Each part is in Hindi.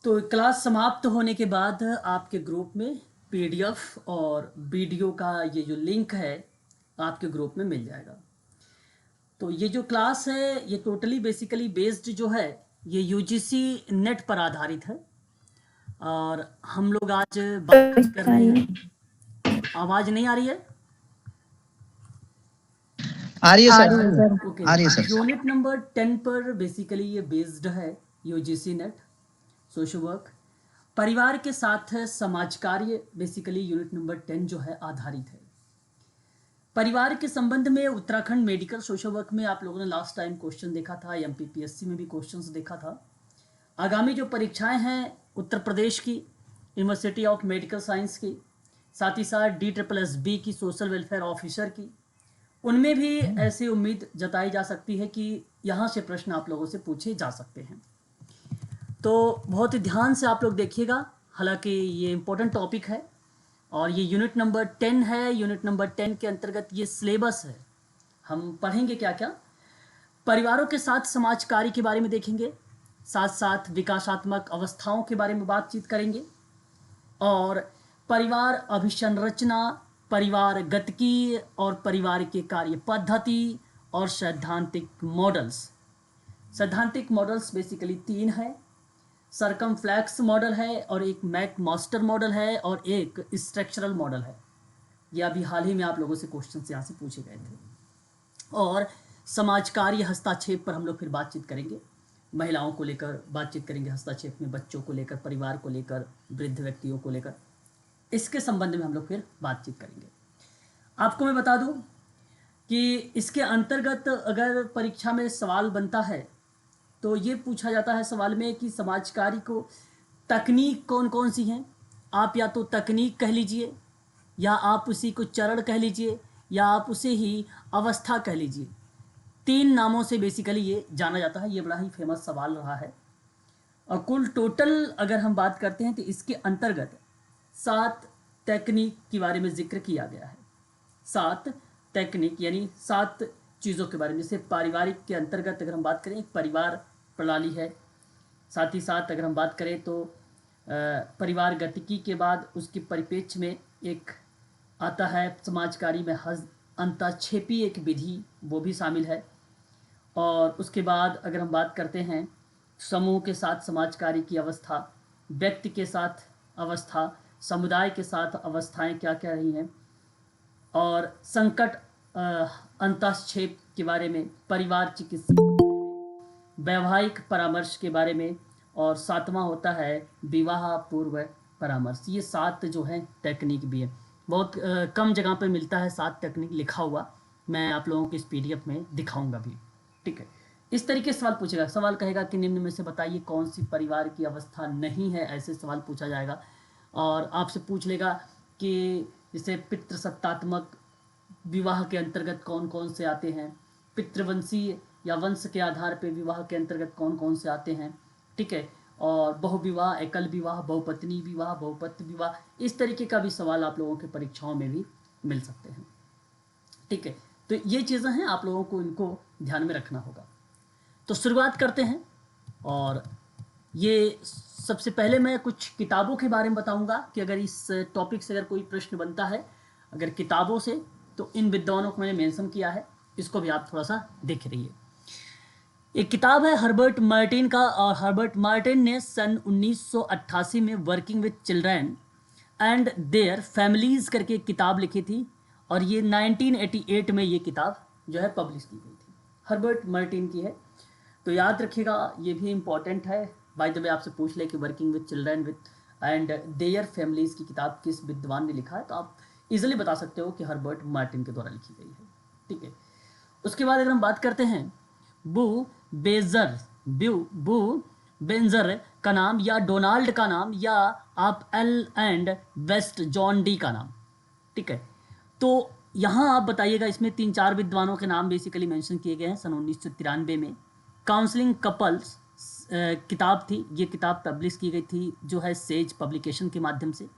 तो क्लास समाप्त होने के बाद आपके ग्रुप में पीडीएफ और वीडियो का ये जो लिंक है आपके ग्रुप में मिल जाएगा। तो ये जो क्लास है ये टोटली बेसिकली बेस्ड जो है ये यूजीसी नेट पर आधारित है और हम लोग आज बात कर रहे हैं। आवाज नहीं आ रही है? आ रही है सर। ओके। आ रही है सर। यूनिट नंबर 10 पर बेसिकली ये बेस्ड है यूजीसी नेट सोशल वर्क परिवार के साथ समाज कार्य। बेसिकली यूनिट नंबर 10 जो है आधारित है परिवार के संबंध में। उत्तराखंड मेडिकल सोशल वर्क में आप लोगों ने लास्ट टाइम क्वेश्चन देखा था, एमपीपीएससी में भी क्वेश्चंस देखा था। आगामी जो परीक्षाएं हैं उत्तर प्रदेश की यूनिवर्सिटी ऑफ मेडिकल साइंस की, साथ ही साथ DSSB की सोशल वेलफेयर ऑफिसर की, उनमें भी ऐसी उम्मीद जताई जा सकती है कि यहाँ से प्रश्न आप लोगों से पूछे जा सकते हैं। तो बहुत ही ध्यान से आप लोग देखिएगा, हालांकि ये इम्पोर्टेंट टॉपिक है और ये यूनिट नंबर 10 है। यूनिट नंबर 10 के अंतर्गत ये सिलेबस है। हम पढ़ेंगे क्या क्या, परिवारों के साथ समाज कार्य के बारे में देखेंगे, साथ साथ विकासात्मक अवस्थाओं के बारे में बातचीत करेंगे और परिवार अभिसंरचना, परिवार गतिकी और परिवार के कार्य पद्धति और सैद्धांतिक मॉडल्स। सैद्धांतिक मॉडल्स बेसिकली 3 है। सरकमफ्लेक्स मॉडल है और एक मैक मास्टर मॉडल है और एक स्ट्रक्चरल मॉडल है। ये अभी हाल ही में आप लोगों से क्वेश्चन यहाँ से पूछे गए थे। और समाज कार्य हस्तक्षेप पर हम लोग फिर बातचीत करेंगे। महिलाओं को लेकर बातचीत करेंगे हस्तक्षेप में, बच्चों को लेकर, परिवार को लेकर, वृद्ध व्यक्तियों को लेकर, इसके संबंध में हम लोग फिर बातचीत करेंगे। आपको मैं बता दूं कि इसके अंतर्गत अगर परीक्षा में सवाल बनता है तो ये पूछा जाता है सवाल में कि समाज कार्य को तकनीक कौन कौन सी हैं। आप या तो तकनीक कह लीजिए, या आप उसी को चरण कह लीजिए, या आप उसे ही अवस्था कह लीजिए। 3 नामों से बेसिकली ये जाना जाता है। ये बड़ा ही फेमस सवाल रहा है और कुल टोटल अगर हम बात करते हैं तो इसके अंतर्गत 7 टेक्निक के बारे में जिक्र किया गया है। 7 टेक्निक यानी 7 चीज़ों के बारे में। जैसे पारिवारिक के अंतर्गत अगर हम बात करें एक परिवार प्रणाली है, साथ ही साथ अगर हम बात करें तो परिवार गतिकी के बाद उसके परिप्रेक्ष्य में एक आता है समाजकारी में अंतक्षेपी एक विधि, वो भी शामिल है। और उसके बाद अगर हम बात करते हैं समूह के साथ समाजकारी की अवस्था, व्यक्ति के साथ अवस्था, समुदाय के साथ अवस्थाएं क्या क्या रही हैं, और संकट अंतक्षेप के बारे में, परिवार चिकित्सा, वैवाहिक परामर्श के बारे में, और 7वां होता है विवाह पूर्व परामर्श। ये 7 जो है टेक्निक भी है। बहुत कम जगह पे मिलता है 7 टेक्निक लिखा हुआ। मैं आप लोगों को इस PDF में दिखाऊंगा भी। ठीक है, इस तरीके से सवाल पूछेगा। सवाल कहेगा कि निम्न में से बताइए कौन सी परिवार की अवस्था नहीं है, ऐसे सवाल पूछा जाएगा। और आपसे पूछ लेगा कि जैसे पितृसत्तात्मक विवाह के अंतर्गत कौन कौन से आते हैं, पितृवंशीय या वंश के आधार पर विवाह के अंतर्गत कौन कौन से आते हैं। ठीक है, और बहुविवाह, एकल विवाह, बहुपत्नी विवाह, बहुपत्र विवाह, इस तरीके का भी सवाल आप लोगों के परीक्षाओं में भी मिल सकते हैं। ठीक है, तो ये चीज़ें हैं, आप लोगों को इनको ध्यान में रखना होगा। तो शुरुआत करते हैं। और ये सबसे पहले मैं कुछ किताबों के बारे में बताऊंगा कि अगर इस टॉपिक से अगर कोई प्रश्न बनता है अगर किताबों से, तो इन विद्वानों को मैंने मेंशन किया है, इसको भी आप थोड़ा सा देख रहिए। एक किताब है हर्बर्ट मार्टिन का, और हर्बर्ट मार्टिन ने सन 1988 में working with children and there families करके एक किताब लिखी थी, और ये 1988 में ये किताब जो है पब्लिश की गई थी। हर्बर्ट मार्टिन की है, तो याद रखिएगा, ये भी इम्पॉर्टेंट है। बाय द वे आपसे पूछ ले कि working with children with and there families की किताब किस विद्वान ने लिखा है, तो आप इजीली बता सकते हो कि हर्बर्ट मार्टिन के द्वारा लिखी गई है। ठीक है, उसके बाद अगर हम बात करते हैं बू बेंजर का नाम, या डोनाल्ड का नाम, या आप L and West John D का नाम। ठीक है, तो यहाँ आप बताइएगा, इसमें 3-4 विद्वानों के नाम बेसिकली मेंशन किए गए हैं। सन 1993 में काउंसलिंग कपल्स किताब थी, ये किताब पब्लिश की गई थी जो है सेज पब्लिकेशन के माध्यम से।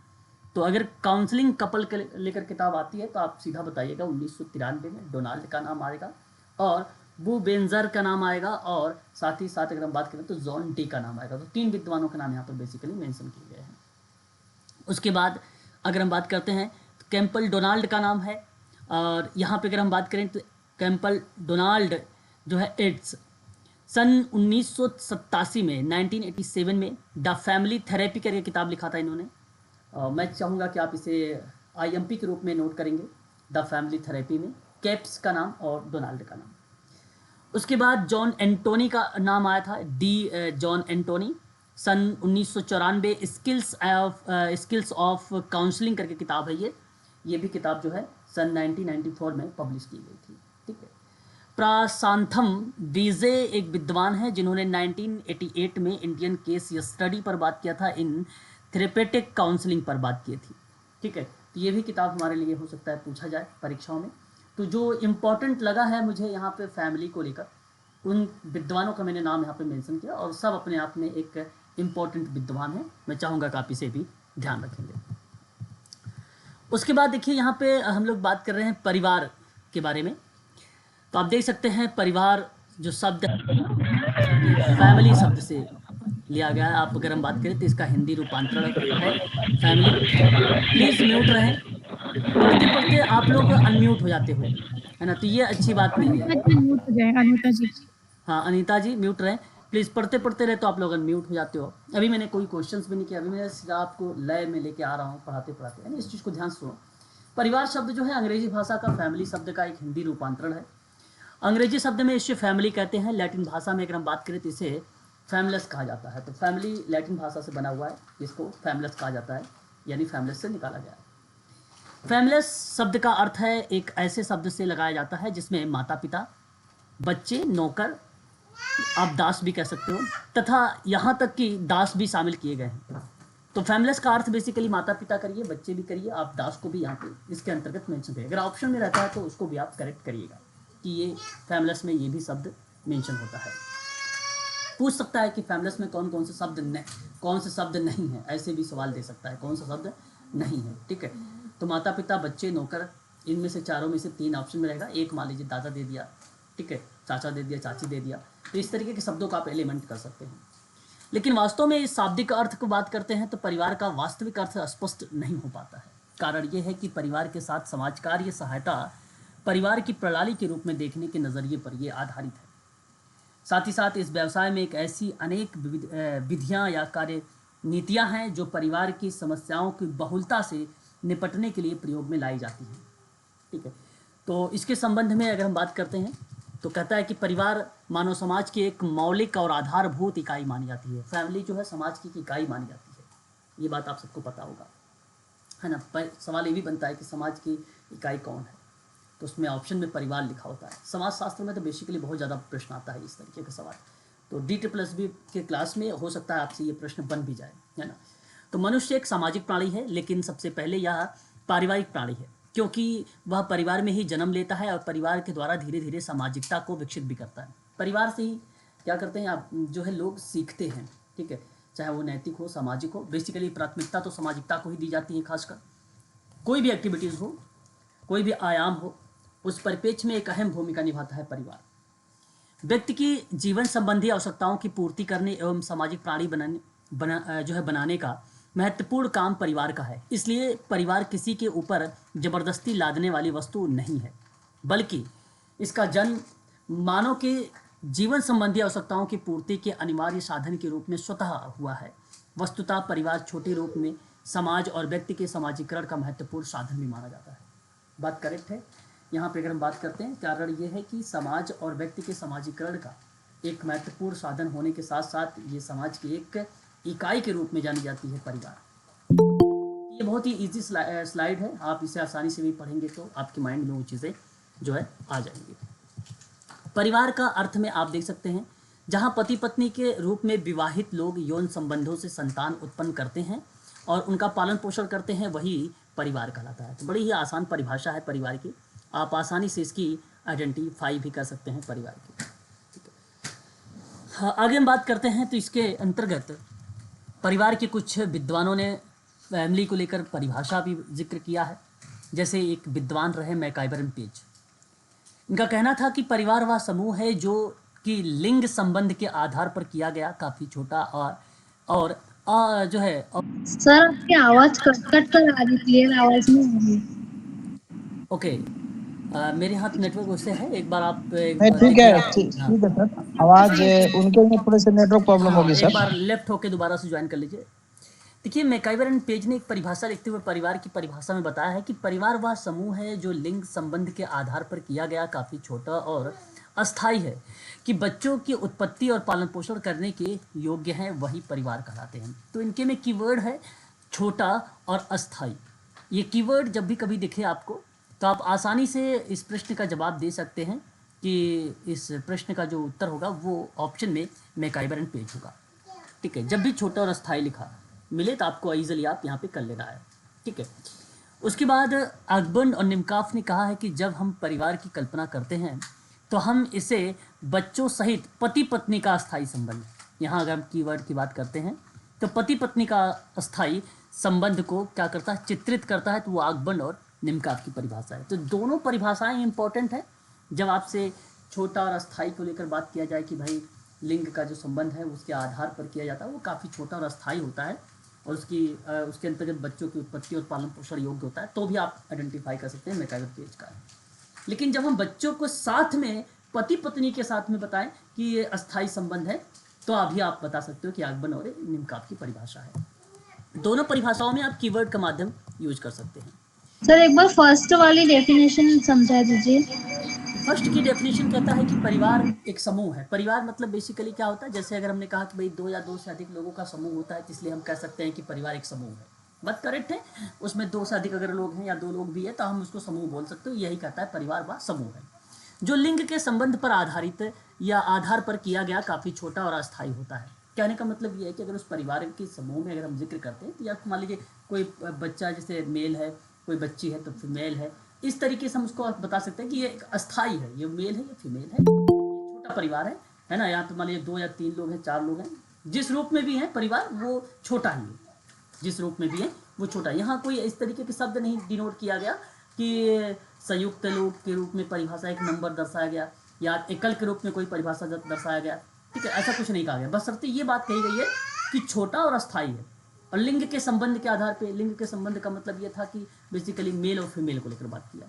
तो अगर काउंसलिंग कपल के लेकर किताब आती है तो आप सीधा बताइएगा 1993 में डोनाल्ड का नाम आएगा। और बुबेंजर का नाम आएगा और साथ ही साथ अगर हम बात करें तो जॉन डी का नाम आएगा। तो 3 विद्वानों के नाम यहाँ पर बेसिकली मेंशन किए गए हैं। उसके बाद अगर हम बात करते हैं तो कैंपल डोनाल्ड का नाम है, और यहाँ पे अगर हम बात करें तो कैंपल डोनाल्ड जो है एड्स सन 1987 में 1987 में द फैमिली थेरेपी करके किताब लिखा था इन्होंने। मैं चाहूँगा कि आप इसे IMP के रूप में नोट करेंगे, द फैमिली थेरेपी में कैप्स का नाम और डोनाल्ड का नाम। उसके बाद जॉन एंटोनी का नाम आया था, जॉन एंटोनी सन 1994 स्किल्स ऑफ काउंसलिंग करके किताब है ये भी किताब जो है सन 1994 में पब्लिश की गई थी। ठीक है। प्रशांथम बीजे एक विद्वान है जिन्होंने 1988 में इंडियन केस स्टडी पर बात किया था, इन थेरेपेटिक काउंसलिंग पर बात की थी। ठीक है। तो ये भी किताब हमारे लिए हो सकता है पूछा जाए परीक्षाओं में। तो जो इम्पोर्टेंट लगा है मुझे यहाँ पे फैमिली को लेकर, उन विद्वानों का मैंने नाम यहाँ पे मेंशन किया और सब अपने आप में एक इम्पोर्टेंट विद्वान है। मैं चाहूँगा कि आप इसे भी ध्यान रखेंगे। उसके बाद देखिए यहाँ पे हम लोग बात कर रहे हैं परिवार के बारे में। तो आप देख सकते हैं परिवार जो शब्द फैमिली शब्द से लिया गया है। आप अगर हम बात करें तो इसका हिंदी रूपांतरण है फैमिली। प्लीज़ म्यूट रहें, पढ़ते पढ़ते आप लोग अनम्यूट हो जाते हो, है ना, तो ये अच्छी बात नहीं है। म्यूट हो जाए अनीता जी। हाँ अनीता जी म्यूट रहें प्लीज़, पढ़ते पढ़ते रहे तो आप लोग अनम्यूट हो जाते हो। अभी मैंने कोई क्वेश्चंस भी नहीं किया, अभी मैं सीधा आपको लय में लेके आ रहा हूँ पढ़ाते पढ़ाते, यानी इस चीज़ को ध्यान से सुनो। परिवार शब्द जो है अंग्रेजी भाषा का फैमिली शब्द का एक हिंदी रूपांतरण है। अंग्रेजी शब्द में इसे फैमिली कहते हैं, लैटिन भाषा में अगर हम बात करें तो इसे फैमलस कहा जाता है। तो फैमिली लैटिन भाषा से बना हुआ है, इसको फैमलस कहा जाता है, यानी फैमलस से निकाला गया है। फैमलस शब्द का अर्थ है एक ऐसे शब्द से लगाया जाता है जिसमें माता पिता, बच्चे, नौकर, आप दास भी कह सकते हो, तथा यहाँ तक कि दास भी शामिल किए गए हैं। तो फैमलस का अर्थ बेसिकली माता पिता करिए, बच्चे भी करिए, आप दास को भी यहाँ पे इसके अंतर्गत मेंशन करिए। अगर ऑप्शन में रहता है तो उसको भी आप करेक्ट करिएगा कि ये फैमलस में ये भी शब्द मेंशन होता है। पूछ सकता है कि फैमलस में कौन कौन से शब्द नहीं है, ऐसे भी सवाल दे सकता है, कौन सा शब्द नहीं है। ठीक है। तो माता पिता, बच्चे, नौकर, इनमें से चारों में से 3 ऑप्शन में रहेगा। एक मान लीजिए दादा दे दिया, ठीक है, चाचा दे दिया, चाची दे दिया, तो इस तरीके के शब्दों का आप एलिमेंट कर सकते हैं। लेकिन वास्तव में इस शाब्दिक अर्थ को बात करते हैं तो परिवार का वास्तविक अर्थ स्पष्ट नहीं हो पाता है। कारण ये है कि परिवार के साथ समाज कार्य सहायता परिवार की प्रणाली के रूप में देखने के नज़रिए पर यह आधारित है। साथ ही साथ इस व्यवसाय में एक ऐसी अनेक विधियां या कार्य नीतियां हैं जो परिवार की समस्याओं की बहुलता से निपटने के लिए प्रयोग में लाई जाती हैं। ठीक है। तो इसके संबंध में अगर हम बात करते हैं तो कहता है कि परिवार मानव समाज की एक मौलिक और आधारभूत इकाई मानी जाती है। फैमिली जो है समाज की इकाई मानी जाती है, ये बात आप सबको पता होगा, है ना। सवाल ये भी बनता है कि समाज की इकाई कौन है, तो उसमें ऑप्शन में परिवार लिखा होता है। समाज शास्त्र में तो बेसिकली बहुत ज़्यादा प्रश्न आता है इस तरीके का सवाल, तो DTPLSB के क्लास में हो सकता है आपसे ये प्रश्न बन भी जाए, है ना। तो मनुष्य एक सामाजिक प्राणी है, लेकिन सबसे पहले यह पारिवारिक प्राणी है, क्योंकि वह परिवार में ही जन्म लेता है और परिवार के द्वारा धीरे धीरे सामाजिकता को विकसित भी करता है। परिवार से ही क्या करते हैं आप जो है लोग सीखते हैं। ठीक है। चाहे वो नैतिक हो, सामाजिक हो, बेसिकली प्राथमिकता तो सामाजिकता को ही दी जाती है। खासकर कोई भी एक्टिविटीज़ हो, कोई भी आयाम हो, उस परिप्रेक्ष्य में एक अहम भूमिका निभाता है परिवार। व्यक्ति की जीवन संबंधी आवश्यकताओं की पूर्ति करने एवं सामाजिक प्राणी बनाने का महत्वपूर्ण काम परिवार का है। इसलिए परिवार किसी के ऊपर जबरदस्ती लादने वाली वस्तु नहीं है, बल्कि इसका जन्म मानव के जीवन संबंधी आवश्यकताओं की पूर्ति के अनिवार्य साधन के रूप में स्वतः हुआ है। वस्तुतः परिवार छोटे रूप में समाज और व्यक्ति के समाजीकरण का महत्वपूर्ण साधन भी माना जाता है। बात करेक्ट है। यहाँ पे अगर हम बात करते हैं, कारण ये है कि समाज और व्यक्ति के समाजीकरण का एक महत्वपूर्ण साधन होने के साथ साथ ये समाज की एक इकाई के रूप में जानी जाती है परिवार। ये बहुत ही इजी स्लाइड है, आप इसे आसानी से भी पढ़ेंगे तो आपके माइंड में वो चीज़ें जो है आ जाएंगी। परिवार का अर्थ में आप देख सकते हैं जहाँ पति पत्नी के रूप में विवाहित लोग यौन संबंधों से संतान उत्पन्न करते हैं और उनका पालन पोषण करते हैं, वही परिवार कहलाता है। तो बड़ी ही आसान परिभाषा है परिवार की, आप आसानी से इसकी आइडेंटिफाई भी कर सकते हैं परिवार की। हाँ, आगे हम बात करते हैं तो इसके अंतर्गत परिवार के कुछ विद्वानों ने फैमिली को लेकर परिभाषा भी जिक्र किया है। जैसे एक विद्वान रहे मैकआइवर एंड पेज। इनका कहना था कि परिवार वह समूह है जो कि लिंग संबंध के आधार पर किया गया, काफी छोटा और जो है सर आपकी आवाज कट कट कर आ रही, क्लियर आवाज नहीं आ रही। ओके। मेरे यहाँ तो नेटवर्क उससे है, एक बार आप नहीं ठीक देखिए। है, हाँ ठीक है सर। आवाज उनके में थोड़े से नेटवर्क प्रॉब्लम हाँ, होगी एक सर। बार लेफ्ट होके दोबारा से ज्वाइन कर लीजिए। देखिए, मैकाइवर एंड पेज ने एक परिभाषा लिखते हुए परिवार की परिभाषा में बताया है कि परिवार वह समूह है जो लिंग संबंध के आधार पर किया गया, काफ़ी छोटा और अस्थाई है, कि बच्चों की उत्पत्ति और पालन पोषण करने के योग्य हैं, वही परिवार कहलाते हैं। तो इनके में कीवर्ड है छोटा और अस्थाई। ये कीवर्ड जब भी कभी दिखे आपको, तो आप आसानी से इस प्रश्न का जवाब दे सकते हैं कि इस प्रश्न का जो उत्तर होगा वो ऑप्शन में मैकाइवर एंड पेज होगा। ठीक है, जब भी छोटा और अस्थाई लिखा मिले तो आपको ईजिली आप यहाँ पे कर लेना है। ठीक है, उसके बाद अकबर और निमकाफ ने कहा है कि जब हम परिवार की कल्पना करते हैं तो हम इसे बच्चों सहित पति पत्नी का अस्थाई संबंध, यहाँ अगर हम कीवर्ड की बात करते हैं तो पति पत्नी का अस्थाई संबंध को क्या करता है, चित्रित करता है। तो वो अकबर और निमकाफ की परिभाषा है। तो दोनों परिभाषाएं इंपॉर्टेंट है जब आपसे छोटा और अस्थाई को लेकर बात किया जाए कि भाई लिंग का जो संबंध है उसके आधार पर किया जाता है, वो काफ़ी छोटा और अस्थाई होता है और उसके अंतर्गत बच्चों की उत्पत्ति और पालन पोषण योग्य होता है, तो भी आप आइडेंटिफाई कर सकते हैं मैकाइवर पेज का है। लेकिन जब हम बच्चों को साथ में पति पत्नी के साथ में बताएं कि ये अस्थाई संबंध है, तो अभी आप बता सकते हो कि अकबर और निमकाफ की परिभाषा है। दोनों परिभाषाओं में आप कीवर्ड का माध्यम यूज कर सकते हैं। सर एक बार फर्स्ट वाली डेफिनेशन समझा दीजिए। फर्स्ट की डेफिनेशन कहता है कि परिवार एक समूह है। परिवार मतलब बेसिकली क्या होता है, जैसे अगर हमने कहा कि भाई दो या दो से अधिक लोगों का समूह होता है, इसलिए हम कह सकते हैं कि परिवार एक समूह है। बात करेक्ट है। उसमें दो से अधिक अगर लोग हैं या दो लोग भी है तो हम उसको समूह बोल सकते हो। यही कहता है परिवार व समूह है जो लिंग के संबंध पर आधारित या आधार पर किया गया, काफ़ी छोटा और अस्थायी होता है। कहने का मतलब ये है कि अगर उस परिवार के समूह में अगर हम जिक्र करते हैं तो या मान लीजिए कोई बच्चा जैसे मेल है, कोई बच्ची है तो फीमेल है, इस तरीके से हम उसको बता सकते हैं कि ये एक अस्थाई है, ये मेल है, ये फीमेल है, छोटा परिवार है ना। यहाँ तो मान लीजिए दो या तीन लोग हैं, चार लोग हैं, जिस रूप में भी है परिवार वो छोटा ही है, जिस रूप में भी है वो छोटा। यहाँ कोई इस तरीके के शब्द नहीं डिनोट किया गया कि संयुक्त लोग के रूप में परिभाषा एक नंबर दर्शाया गया या एकल के रूप में कोई परिभाषा दर्शाया गया। ठीक है, ऐसा कुछ नहीं कहा गया, बस ये बात कही गई है कि छोटा और अस्थाई है। और लिंग के संबंध के आधार पे, लिंग के संबंध का मतलब ये था कि बेसिकली मेल और फीमेल को लेकर बात किया।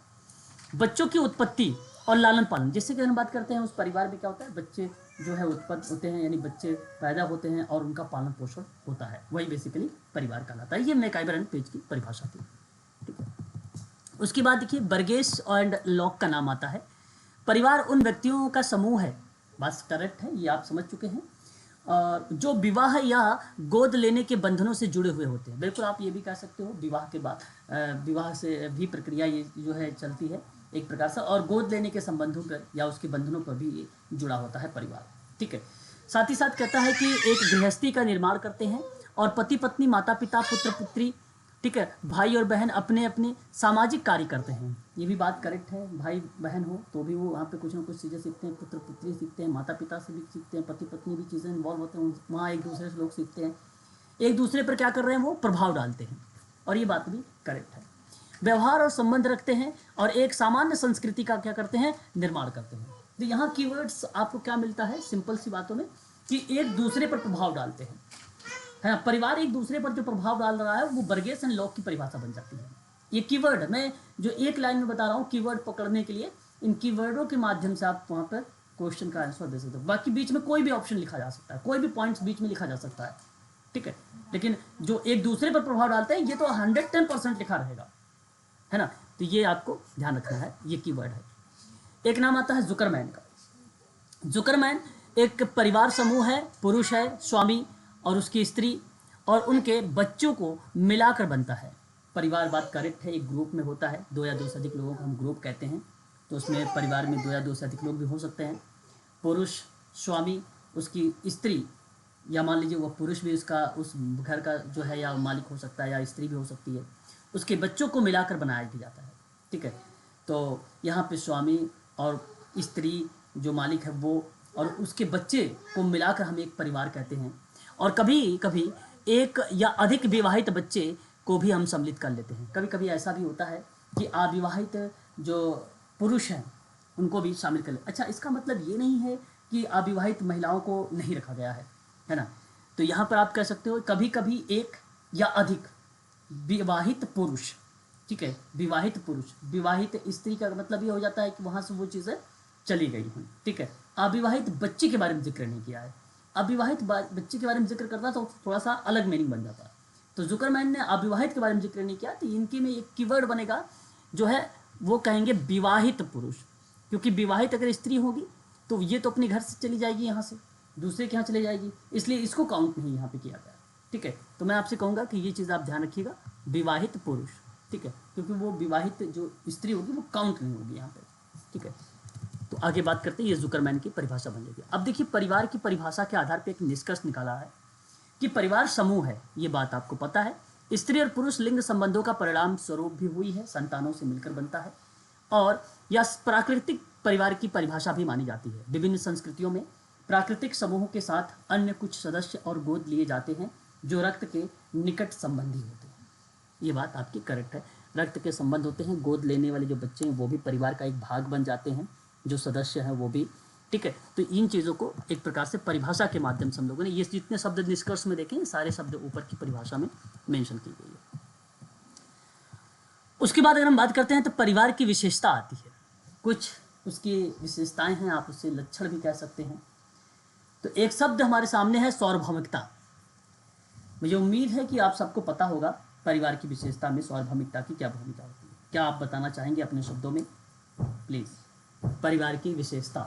बच्चों की उत्पत्ति और लालन पालन, जिससे कि हम बात करते हैं उस परिवार में क्या होता है, बच्चे जो है उत्पन्न होते हैं, यानी बच्चे पैदा होते हैं और उनका पालन पोषण होता है, वही बेसिकली परिवार कहलाता है। ये मैकाइवर एंड पेज की परिभाषा थी। ठीक है, उसके बाद देखिए बर्गेस एंड लॉक का नाम आता है। परिवार उन व्यक्तियों का समूह है, बस करेक्ट है, ये आप समझ चुके हैं, जो विवाह या गोद लेने के बंधनों से जुड़े हुए होते हैं। बिल्कुल आप ये भी कह सकते हो विवाह के बाद, विवाह से भी प्रक्रिया ये जो है चलती है एक प्रकार से, और गोद लेने के संबंधों पर या उसके बंधनों पर भी ये जुड़ा होता है परिवार। ठीक है, साथ ही साथ कहता है कि एक गृहस्थी का निर्माण करते हैं और पति पत्नी, माता पिता, पुत्र पुत्री, ठीक है, भाई और बहन अपने अपने सामाजिक कार्य करते हैं। ये भी बात करेक्ट है, भाई बहन हो तो भी वो वहाँ पे कुछ ना कुछ चीज़ें सीखते हैं, पुत्र पुत्री सीखते हैं, माता पिता से भी सीखते हैं, पति पत्नी भी चीज़ें इन्वॉल्व होते हैं, वहाँ एक दूसरे से लोग सीखते हैं, एक दूसरे पर क्या कर रहे हैं वो प्रभाव डालते हैं, और ये बात भी करेक्ट है। व्यवहार और संबंध रखते हैं और एक सामान्य संस्कृति का क्या करते हैं, निर्माण करते हैं। तो यहाँ कीवर्ड्स आपको क्या मिलता है सिंपल सी बातों में, कि एक दूसरे पर प्रभाव डालते हैं, है ना। परिवार एक दूसरे पर जो प्रभाव डाल रहा है वो बर्गेस एंड लॉक की परिभाषा बन जाती है। ये कीवर्ड मैं जो एक लाइन में बता रहा हूँ, कीवर्ड पकड़ने के लिए इन कीवर्डों के माध्यम से आप वहाँ पर क्वेश्चन का आंसर दे सकते हो। बाकी बीच में कोई भी ऑप्शन लिखा जा सकता है, कोई भी पॉइंट्स बीच में लिखा जा सकता है, ठीक है, लेकिन जो एक दूसरे पर प्रभाव डालते हैं ये तो 110% लिखा रहेगा, है ना। तो ये आपको ध्यान रखना है, ये कीवर्ड है। एक नाम आता है जुकरमैन का। जुकरमैन एक परिवार समूह है, पुरुष है, स्वामी और उसकी स्त्री और उनके बच्चों को मिलाकर बनता है। परिवार बात करेक्ट है, एक ग्रुप में होता है, दो या दो से अधिक लोगों को हम ग्रुप कहते हैं, तो उसमें परिवार में दो या दो से अधिक लोग भी हो सकते हैं। पुरुष, स्वामी, उसकी स्त्री, या मान लीजिए वो पुरुष भी उसका उस घर का जो है या मालिक हो सकता है या स्त्री भी हो सकती है, उसके बच्चों को मिलाकर बनाया भी जाता है। ठीक है, तो यहाँ पे स्वामी और स्त्री जो मालिक है वो और उसके बच्चे को मिलाकर हम एक परिवार कहते हैं। और कभी कभी एक या अधिक विवाहित बच्चे को भी हम सम्मिलित कर लेते हैं। कभी कभी ऐसा भी होता है कि अविवाहित जो पुरुष हैं उनको भी शामिल कर ले। अच्छा, इसका मतलब ये नहीं है कि अविवाहित महिलाओं को नहीं रखा गया है ना। तो यहाँ पर आप कह सकते हो कभी कभी एक या अधिक विवाहित पुरुष, ठीक है, विवाहित पुरुष, विवाहित स्त्री का मतलब ये हो जाता है कि वहाँ से वो चीज़ें चली गई हैं, ठीक है। अविवाहित बच्चे के बारे में जिक्र नहीं किया है। अविवाहित बच्चे के बारे में जिक्र करता तो थोड़ा सा अलग मीनिंग बन जाता। तो जुकरमैन ने अविवाहित के बारे में जिक्र नहीं किया, तो इनके में एक कीवर्ड बनेगा जो है वो कहेंगे विवाहित पुरुष, क्योंकि विवाहित अगर स्त्री होगी तो ये तो अपने घर से चली जाएगी, यहाँ से दूसरे के यहाँ चली जाएगी, इसलिए इसको काउंट नहीं यहाँ पे किया गया, ठीक है। तो मैं आपसे कहूँगा कि ये चीज़ आप ध्यान रखिएगा, विवाहित पुरुष, ठीक है, क्योंकि वो विवाहित जो स्त्री होगी वो काउंट नहीं होगी यहाँ पे, ठीक है। तो आगे बात करते हैं, ये जुकरमैन की परिभाषा बन जाएगी। अब देखिए, परिवार की परिभाषा के आधार पर एक निष्कर्ष निकाला है कि परिवार समूह है, ये बात आपको पता है। स्त्री और पुरुष लिंग संबंधों का परिणाम स्वरूप भी हुई है, संतानों से मिलकर बनता है, और यह प्राकृतिक परिवार की परिभाषा भी मानी जाती है। विभिन्न संस्कृतियों में प्राकृतिक समूहों के साथ अन्य कुछ सदस्य और गोद लिए जाते हैं जो रक्त के निकट संबंधी होते हैं। ये बात आपकी करेक्ट है, रक्त के संबंध होते हैं, गोद लेने वाले जो बच्चे हैं वो भी परिवार का एक भाग बन जाते हैं, जो सदस्य हैं वो भी, ठीक है। तो इन चीज़ों को एक प्रकार से परिभाषा के माध्यम से हम लोगों ने, ये जितने शब्द निष्कर्ष में देखें सारे शब्द ऊपर की परिभाषा में मेंशन की गई है। उसके बाद अगर हम बात करते हैं तो परिवार की विशेषता आती है, कुछ उसकी विशेषताएं हैं, आप उससे लक्षण भी कह सकते हैं। तो एक शब्द हमारे सामने है सार्वभौमिकता। मुझे उम्मीद है कि आप सबको पता होगा परिवार की विशेषता में सार्वभौमिकता की क्या भूमिका होती है। क्या आप बताना चाहेंगे अपने शब्दों में प्लीज, परिवार की विशेषता?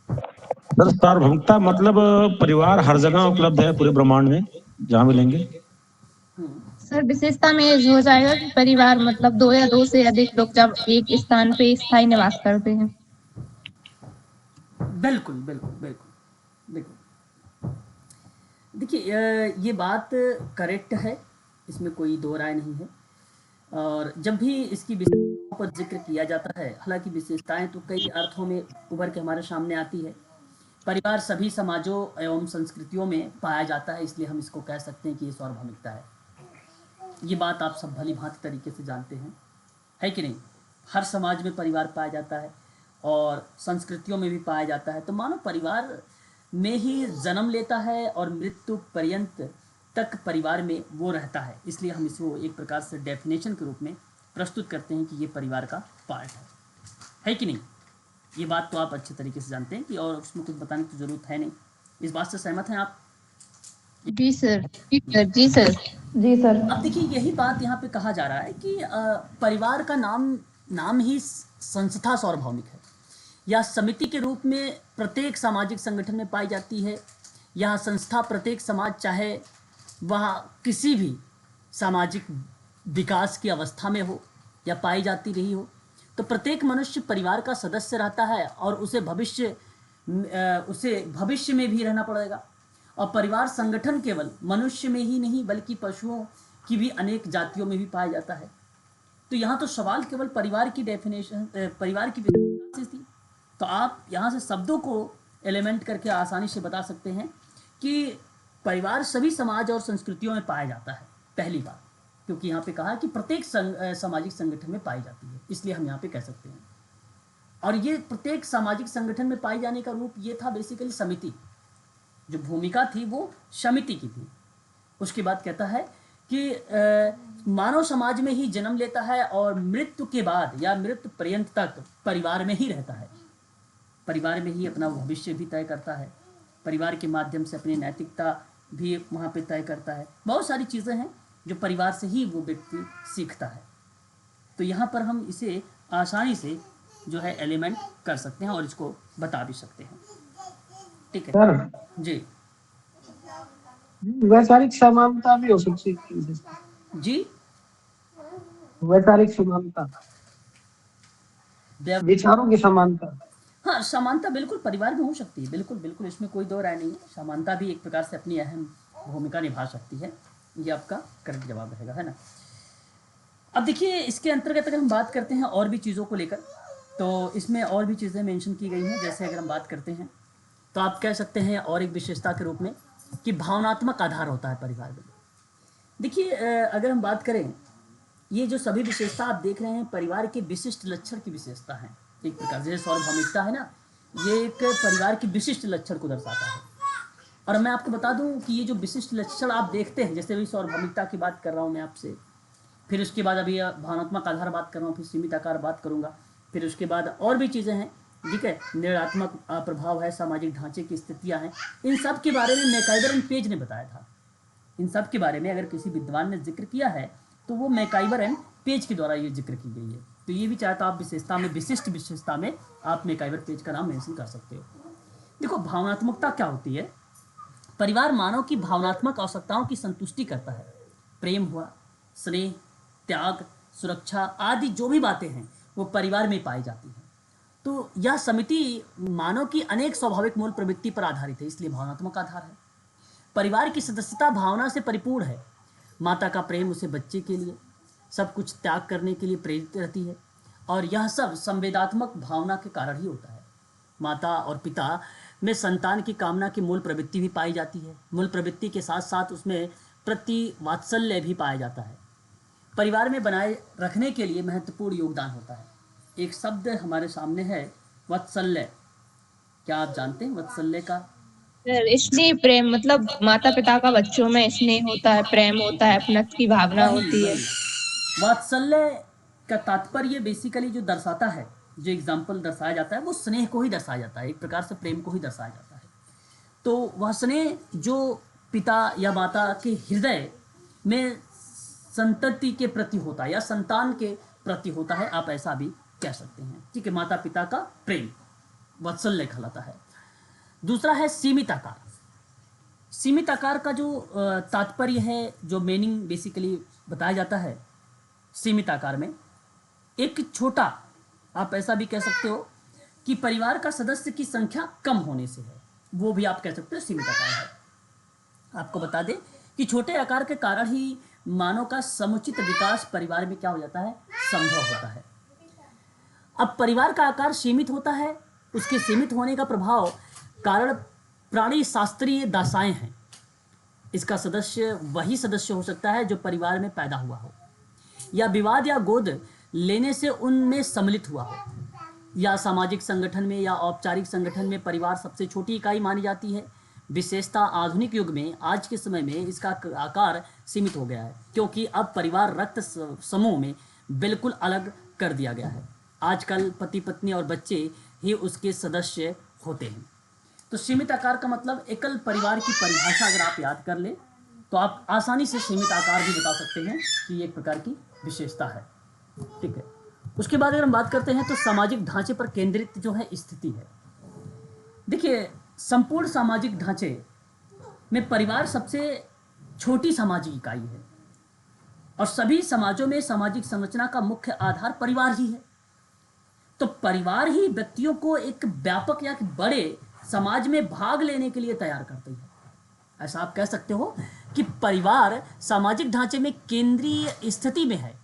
सर, सार्वभौमिकता मतलब परिवार हर जगह उपलब्ध है पूरे ब्रह्मांड में, जहाँ मिलेंगे। सर, विशेषता में ये हो जाएगा कि परिवार मतलब 2 या 2 से अधिक लोग जब एक स्थान पे स्थायी निवास करते हैं। बिल्कुल बिल्कुल बिल्कुल बिल्कुल। देखिए, ये बात करेक्ट है, इसमें कोई दो राय नहीं है। और जब भी इसकी विशेषताओं पर जिक्र किया जाता है, हालांकि विशेषताएं तो कई अर्थों में उभर के हमारे सामने आती है। परिवार सभी समाजों एवं संस्कृतियों में पाया जाता है, इसलिए हम इसको कह सकते हैं कि ये सार्वभौमिकता है। ये बात आप सब भली भांति तरीके से जानते हैं, है कि नहीं। हर समाज में परिवार पाया जाता है और संस्कृतियों में भी पाया जाता है। तो मानो परिवार में ही जन्म लेता है और मृत्यु पर्यंत तक परिवार में वो रहता है, इसलिए हम इसको एक प्रकार से डेफिनेशन के रूप में प्रस्तुत करते हैं कि ये परिवार का पार्ट है कि नहीं। ये बात तो आप अच्छे तरीके से जानते हैं कि और उसमें कुछ बताने की जरूरत है नहीं। इस बात से सहमत हैं आप? जी सर, जी सर, जी सर, जी सर। अब देखिए, यही बात यहाँ पे कहा जा रहा है कि परिवार का नाम ही संस्था सार्वभौमिक है, या समिति के रूप में प्रत्येक सामाजिक संगठन में पाई जाती है। यह संस्था प्रत्येक समाज, चाहे वह किसी भी सामाजिक विकास की अवस्था में हो या पाई जाती रही हो, तो प्रत्येक मनुष्य परिवार का सदस्य रहता है और उसे भविष्य में भी रहना पड़ेगा। और परिवार संगठन केवल मनुष्य में ही नहीं बल्कि पशुओं की भी अनेक जातियों में भी पाया जाता है। तो यहाँ तो सवाल केवल परिवार की डेफिनेशन, परिवार की विशेषता से थी। तो आप यहाँ से शब्दों को एलिमेंट करके आसानी से बता सकते हैं कि परिवार सभी समाज और संस्कृतियों में पाया जाता है, पहली बात, क्योंकि यहाँ पे कहा है कि प्रत्येक सामाजिक संगठन में पाई जाती है, इसलिए हम यहाँ पे कह सकते हैं। और ये प्रत्येक सामाजिक संगठन में पाए जाने का रूप ये था बेसिकली समिति, जो भूमिका थी वो समिति की थी। उसके बाद कहता है कि मानव समाज में ही जन्म लेता है और मृत्यु के बाद या मृत्यु पर्यंत तक परिवार में ही रहता है, परिवार में ही अपना भविष्य भी तय करता है, परिवार के माध्यम से अपनी नैतिकता भी वहाँ पे तय करता है। बहुत सारी चीज़ें हैं जो परिवार से ही वो व्यक्ति सीखता है। तो यहाँ पर हम इसे आसानी से जो है एलिमेंट कर सकते हैं और इसको बता भी सकते हैं, ठीक है सर जी। वैचारिक समानता भी हो सकती है जी, वैचारिक समानता, विचारों की समानता। हाँ, समानता बिल्कुल परिवार में हो सकती है, बिल्कुल बिल्कुल, इसमें कोई दो राय नहीं है। समानता भी एक प्रकार से अपनी अहम भूमिका निभा सकती है, ये आपका करेक्ट जवाब रहेगा, है ना। अब देखिए, इसके अंतर्गत अगर हम बात करते हैं और भी चीज़ों को लेकर, तो इसमें और भी चीज़ें मेंशन की गई हैं। जैसे अगर हम बात करते हैं तो आप कह सकते हैं और एक विशेषता के रूप में कि भावनात्मक आधार होता है परिवार में। देखिए, अगर हम बात करें, ये जो सभी विशेषता आप देख रहे हैं परिवार के विशिष्ट लक्षण की विशेषता हैं, एक प्रकार से सार्वभौमिकता है ना, ये एक परिवार की विशिष्ट लक्षण को दर्शाता है। और मैं आपको बता दूं कि ये जो विशिष्ट लक्षण आप देखते हैं, जैसे अभी सार्वभौमिकता की बात कर रहा हूँ मैं आपसे, फिर उसके बाद अभी भावनात्मक आधार बात कर रहा हूँ, फिर सीमित आकार बात करूँगा, फिर उसके बाद और भी चीज़ें हैं, ठीक है, निर्णयात्मक प्रभाव है, सामाजिक ढांचे की स्थितियाँ हैं, इन सब के बारे में मैकाइवर एंड पेज ने बताया था। इन सब के बारे में अगर किसी विद्वान ने जिक्र किया है तो वो मैकाइवर एंड पेज के द्वारा ये जिक्र की गई है। तो ये भी चाहे तो आप विशेषता में, विशिष्ट विशेषता में आप मैकाइवर पेज का नाम मेंशन कर सकते हो। देखो, भावनात्मकता क्या होती है? परिवार मानव की भावनात्मक आवश्यकताओं की संतुष्टि करता है। प्रेम हुआ, स्नेह, त्याग, सुरक्षा आदि जो भी बातें हैं वो परिवार में पाई जाती हैं। तो यह समिति मानव की अनेक स्वाभाविक मूल प्रवृत्ति पर आधारित है, इसलिए भावनात्मक आधार है। परिवार की सदस्यता भावना से परिपूर्ण है। माता का प्रेम उसे बच्चे के लिए सब कुछ त्याग करने के लिए प्रेरित रहती है, और यह सब संवेदात्मक भावना के कारण ही होता है। माता और पिता में संतान की कामना की मूल प्रवृत्ति भी पाई जाती है। मूल प्रवृत्ति के साथ साथ उसमें प्रति वात्सल्य भी पाया जाता है। परिवार में बनाए रखने के लिए महत्वपूर्ण योगदान होता है। एक शब्द हमारे सामने है, वात्सल्य। क्या आप जानते हैं वात्सल्य का? स्नेह प्रेम, मतलब माता पिता का बच्चों में स्नेह होता है, प्रेम होता है, अपनत्व की भावना होती है। वात्सल्य का तात्पर्य बेसिकली जो दर्शाता है, जो एग्जाम्पल दर्शाया जाता है, वो स्नेह को ही दर्शाया जाता है, एक प्रकार से प्रेम को ही दर्शाया जाता है। तो वह स्नेह जो पिता या माता के हृदय में संतति के प्रति होता है या संतान के प्रति होता है, आप ऐसा भी कह सकते हैं, ठीक है। माता पिता का प्रेम वात्सल्य कहलाता है। दूसरा है सीमित आकार। सीमित आकार का जो तात्पर्य है, जो मीनिंग बेसिकली बताया जाता है सीमित आकार में, एक छोटा, आप ऐसा भी कह सकते हो कि परिवार का सदस्य की संख्या कम होने से है, वो भी आप कह सकते हो सीमित आकार है। आपको बता दें कि छोटे आकार के कारण ही मानव का समुचित विकास परिवार में क्या हो जाता है, संभव होता है। अब परिवार का आकार सीमित होता है, उसके सीमित होने का प्रभाव कारण प्राणी शास्त्रीय दशाएं हैं। इसका सदस्य वही सदस्य हो सकता है जो परिवार में पैदा हुआ हो, या विवाद या गोद लेने से उनमें सम्मिलित हुआ हो, या सामाजिक संगठन में या औपचारिक संगठन में परिवार सबसे छोटी इकाई मानी जाती है। विशेषता आधुनिक युग में, आज के समय में इसका आकार सीमित हो गया है, क्योंकि अब परिवार रक्त समूह में बिल्कुल अलग कर दिया गया है। आजकल पति पत्नी और बच्चे ही उसके सदस्य होते हैं। तो सीमित आकार का मतलब एकल परिवार की परिभाषा अगर आप याद कर ले तो आप आसानी से सीमित आकार भी बता सकते हैं कि एक प्रकार की विशेषता है, ठीक है। उसके बाद अगर हम बात करते हैं तो सामाजिक ढांचे पर केंद्रित जो है स्थिति है। देखिए, संपूर्ण सामाजिक ढांचे में परिवार सबसे छोटी सामाजिक इकाई है, और सभी समाजों में सामाजिक संरचना का मुख्य आधार परिवार ही है। तो परिवार ही व्यक्तियों को एक व्यापक या बड़े समाज में भाग लेने के लिए तैयार करती है। ऐसा आप कह सकते हो कि परिवार सामाजिक ढांचे में केंद्रीय स्थिति में है,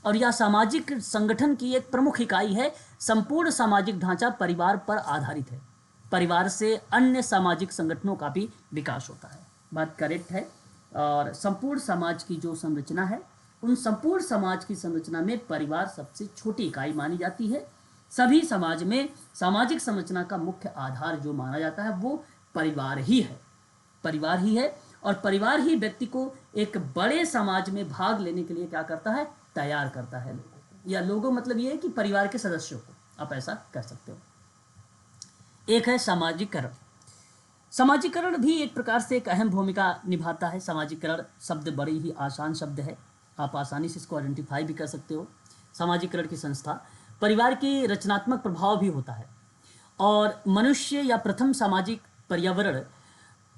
और यह सामाजिक संगठन की एक प्रमुख इकाई है। संपूर्ण सामाजिक ढांचा परिवार पर आधारित है। परिवार से अन्य सामाजिक संगठनों का भी विकास होता है, बात करेक्ट है। और संपूर्ण समाज की जो संरचना है, उन संपूर्ण समाज की संरचना में परिवार सबसे छोटी इकाई मानी जाती है। सभी समाज में सामाजिक संरचना का मुख्य आधार जो माना जाता है वो परिवार ही है, परिवार ही है। और परिवार ही व्यक्ति को एक बड़े समाज में भाग लेने के लिए क्या करता है, तैयार करता है लोगों को, या लोगों मतलब ये है कि परिवार के सदस्यों को, आप ऐसा कर सकते हो। एक है सामाजिकरण। सामाजिकरण भी एक प्रकार से एक अहम भूमिका निभाता है। सामाजिकरण शब्द बड़ी ही आसान शब्द है, आप आसानी से इसको आइडेंटिफाई भी कर सकते हो। सामाजिकरण की संस्था परिवार की रचनात्मक प्रभाव भी होता है, और मनुष्य या प्रथम सामाजिक पर्यावरण,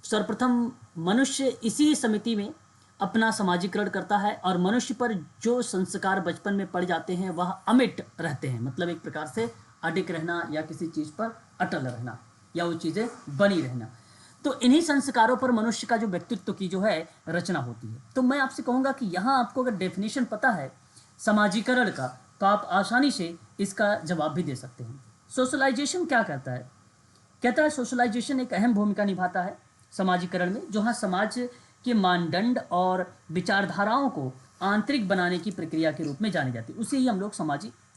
सर्वप्रथम मनुष्य इसी समिति में अपना समाजीकरण करता है, और मनुष्य पर जो संस्कार बचपन में पड़ जाते हैं वह अमिट रहते हैं, मतलब एक प्रकार से अडिग रहना या किसी चीज़ पर अटल रहना या वो चीज़ें बनी रहना। तो इन्हीं संस्कारों पर मनुष्य का जो व्यक्तित्व की जो है रचना होती है। तो मैं आपसे कहूँगा कि यहाँ आपको अगर डेफिनेशन पता है समाजीकरण का तो आप आसानी से इसका जवाब भी दे सकते हैं। सोशलाइजेशन क्या कहता है? कहता है सोशलाइजेशन एक अहम भूमिका निभाता है समाजीकरण में, जहाँ समाज के मानदंड और विचारधाराओं को आंतरिक बनाने की प्रक्रिया के रूप में जानी जाती है, उसे ही हम लोग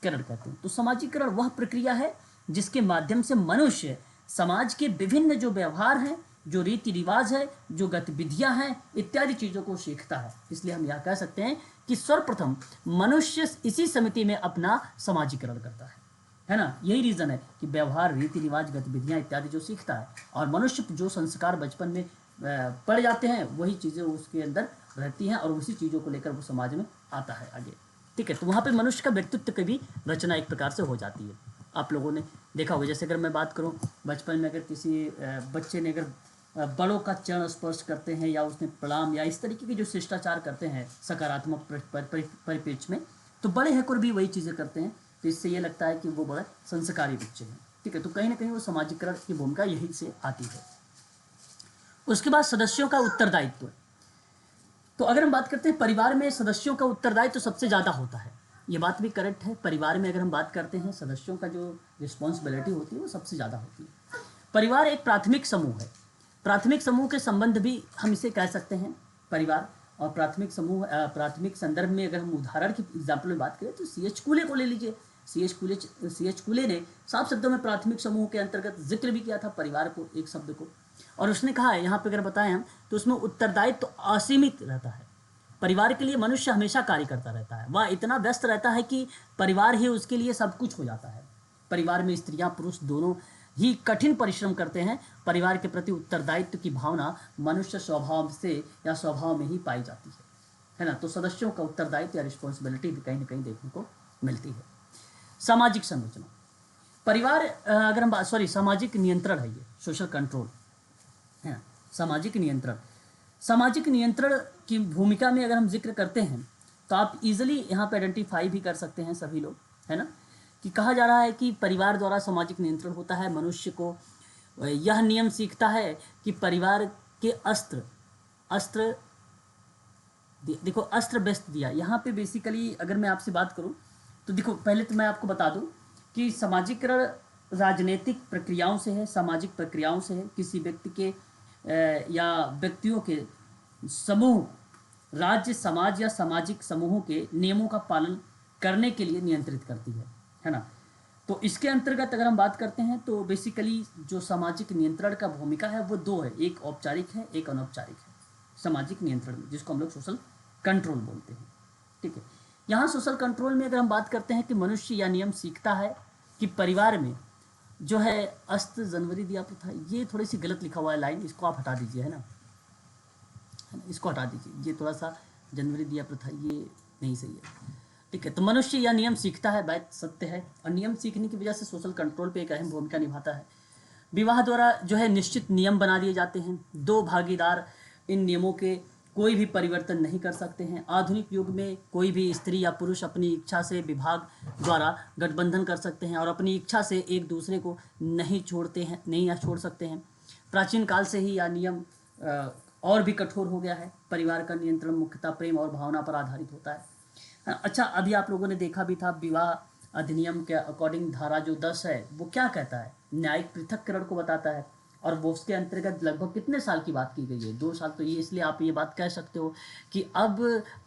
सामाजिकरण कहते हैं। तो सामाजिकरण वह प्रक्रिया है जिसके माध्यम से मनुष्य समाज के विभिन्न जो व्यवहार हैं, जो रीति रिवाज है, जो गतिविधियां हैं, इत्यादि चीजों को सीखता है। इसलिए हम यह कह सकते हैं कि सर्वप्रथम मनुष्य इसी समिति में अपना समाजीकरण करता है ना। यही रीजन है कि व्यवहार, रीति रिवाज, गतिविधियां इत्यादि जो सीखता है, और मनुष्य जो संस्कार बचपन में पड़ जाते हैं वही चीजें उसके अंदर रहती हैं और उसी चीजों को लेकर वो समाज में आता है आगे। ठीक है, तो वहाँ पे मनुष्य का व्यक्तित्व की भी रचना एक प्रकार से हो जाती है। आप लोगों ने देखा होगा, जैसे अगर मैं बात करूँ, बचपन में अगर किसी बच्चे ने अगर बड़ों का चरण स्पर्श करते हैं या उसने प्रणाम या इस तरीके के जो शिष्टाचार करते हैं सकारात्मक परिप्रेक्ष्य में, तो बड़े होकर भी वही चीज़ें करते हैं। तो इससे ये लगता है कि वो बड़े संस्कारी बच्चे हैं। ठीक है, तो कहीं ना कहीं वो सामाजिकरण की भूमिका यही से आती है। उसके बाद सदस्यों का उत्तरदायित्व। तो अगर हम बात करते हैं परिवार में सदस्यों का उत्तरदायित्व तो सबसे ज़्यादा होता है, ये बात भी करेक्ट है। परिवार में अगर हम बात करते हैं सदस्यों का जो रिस्पॉन्सिबिलिटी होती है वो सबसे ज़्यादा होती है। परिवार एक प्राथमिक समूह है। प्राथमिक समूह के संबंध भी हम इसे कह सकते हैं परिवार और प्राथमिक समूह। प्राथमिक संदर्भ में अगर हम उदाहरण की एग्जाम्पल में बात करें तो C.H. कूले को ले लीजिए। C.H. कूले ने साफ शब्दों में प्राथमिक समूह के अंतर्गत जिक्र भी किया था परिवार को, एक शब्द को, और उसने कहा है यहाँ पे अगर बताएं हम तो उसमें उत्तरदायित्व तो असीमित रहता है। परिवार के लिए मनुष्य हमेशा कार्य करता रहता है, वह इतना व्यस्त रहता है कि परिवार ही उसके लिए सब कुछ हो जाता है। परिवार में स्त्रियां पुरुष दोनों ही कठिन परिश्रम करते हैं। परिवार के प्रति उत्तरदायित्व की भावना मनुष्य स्वभाव से या स्वभाव में ही पाई जाती है ना। तो सदस्यों का उत्तरदायित्व या रिस्पॉन्सिबिलिटी भी कहीं ना कहीं देखने को मिलती है। सामाजिक संरचना, परिवार अगर हम सामाजिक नियंत्रण है, ये सोशल कंट्रोल है ना। सामाजिक नियंत्रण की भूमिका में अगर हम जिक्र करते हैं तो आप इजीली यहाँ पे आइडेंटिफाई भी कर सकते हैं सभी लोग, है ना, कि कहा जा रहा है कि परिवार द्वारा सामाजिक नियंत्रण होता है। मनुष्य को यह नियम सीखता है कि परिवार के अस्त्र देखो अस्त्र बेस्ट दिया यहाँ पे। बेसिकली अगर मैं आपसे बात करूँ तो देखो, पहले तो मैं आपको बता दूँ कि सामाजिकरण राजनीतिक प्रक्रियाओं से है, सामाजिक प्रक्रियाओं से है। किसी व्यक्ति के या व्यक्तियों के समूह, राज्य, समाज या सामाजिक समूहों के नियमों का पालन करने के लिए नियंत्रित करती है ना। तो इसके अंतर्गत अगर हम बात करते हैं तो बेसिकली जो सामाजिक नियंत्रण का भूमिका है वो दो है, एक औपचारिक है, एक अनौपचारिक है। सामाजिक नियंत्रण जिसको हम लोग सोशल कंट्रोल बोलते हैं। ठीक है, यहाँ सोशल कंट्रोल में अगर हम बात करते हैं कि मनुष्य यह नियम सीखता है कि परिवार में जो है अस्त जनवरी दिया प्रथा, ये थोड़ी सी गलत लिखा हुआ है लाइन, इसको आप हटा दीजिए, है ना, इसको हटा दीजिए, ये थोड़ा सा जनवरी दिया प्रथा ये नहीं सही है। ठीक है, तो मनुष्य यह नियम सीखता है, बात सत्य है, और नियम सीखने की वजह से सोशल कंट्रोल पे एक अहम भूमिका निभाता है। विवाह द्वारा जो है निश्चित नियम बना दिए जाते हैं। दो भागीदार इन नियमों के कोई भी परिवर्तन नहीं कर सकते हैं। आधुनिक युग में कोई भी स्त्री या पुरुष अपनी इच्छा से विभाग द्वारा गठबंधन कर सकते हैं और अपनी इच्छा से एक दूसरे को नहीं छोड़ सकते हैं। प्राचीन काल से ही यह नियम और भी कठोर हो गया है। परिवार का नियंत्रण मुख्यतः प्रेम और भावना पर आधारित होता है। अच्छा, अभी आप लोगों ने देखा भी था, विवाह अधिनियम के अकॉर्डिंग धारा जो 10 है वो क्या कहता है, न्यायिक पृथक्करण को बताता है, और वो उसके अंतर्गत लगभग कितने साल की बात की गई है, 2 साल। तो ये इसलिए आप ये बात कह सकते हो कि अब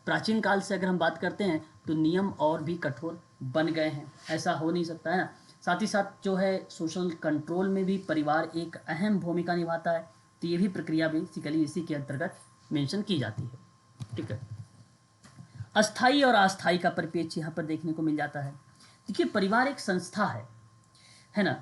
प्राचीन काल से अगर हम बात करते हैं तो नियम और भी कठोर बन गए हैं, ऐसा हो नहीं सकता है ना। साथ ही साथ जो है सोशल कंट्रोल में भी परिवार एक अहम भूमिका निभाता है। तो ये भी प्रक्रिया बेसिकली इसी के अंतर्गत मेंशन की जाती है। ठीक है, अस्थाई और अस्थाई का परिप्रेक्ष्य यहाँ पर देखने को मिल जाता है। देखिए, परिवार एक संस्था है ना,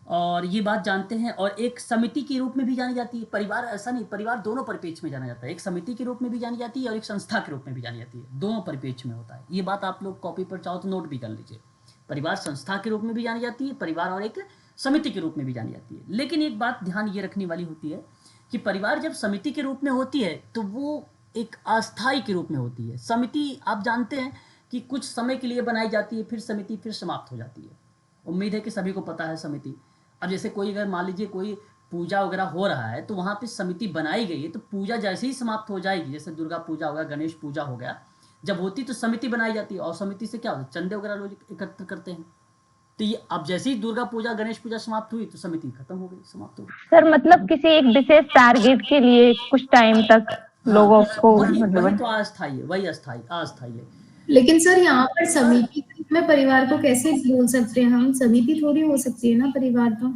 और ये बात जानते हैं, और एक समिति के रूप में भी जानी जाती है। परिवार ऐसा नहीं, परिवार दोनों परिप्रेक्ष्य में जाना जाता है। एक समिति के रूप में भी जानी जाती है और एक संस्था के रूप में भी जानी जाती है, दोनों परिप्रेक्ष्य में होता है। ये बात आप लोग कॉपी पर चाहो तो नोट भी कर लीजिए। परिवार संस्था के रूप में भी जानी जाती है, परिवार और एक समिति के रूप में भी जानी जाती है। लेकिन एक बात ध्यान ये रखने वाली होती है कि परिवार जब समिति के रूप में होती है तो वो एक अस्थाई के रूप में होती है। समिति आप जानते हैं कि कुछ समय के लिए बनाई जाती है, फिर समिति फिर समाप्त हो जाती है। उम्मीद है कि सभी को पता है समिति। अब जैसे कोई अगर मान लीजिए कोई पूजा वगैरह हो रहा है तो वहाँ पे समिति बनाई गई है, तो पूजा जैसे ही समाप्त हो जाएगी, जैसे दुर्गा पूजा हो गया, गणेश पूजा हो गया, जब होती तो समिति बनाई जाती है, और समिति से क्या होता है, चंदे वगैरह लोग एकत्र करते हैं। तो ये अब जैसे ही दुर्गा पूजा गणेश पूजा समाप्त हुई तो समिति खत्म हो गई, समाप्त हो गई। सर मतलब किसी एक विशेष टारगेट के लिए कुछ टाइम तक लोगों को वही तो अस्थाई है, वही अस्थाई है। लेकिन सर यहाँ पर समिति के रूप में परिवार को कैसे बोल सकते हैं हम? समिति थोड़ी हो सकती है ना परिवार तो।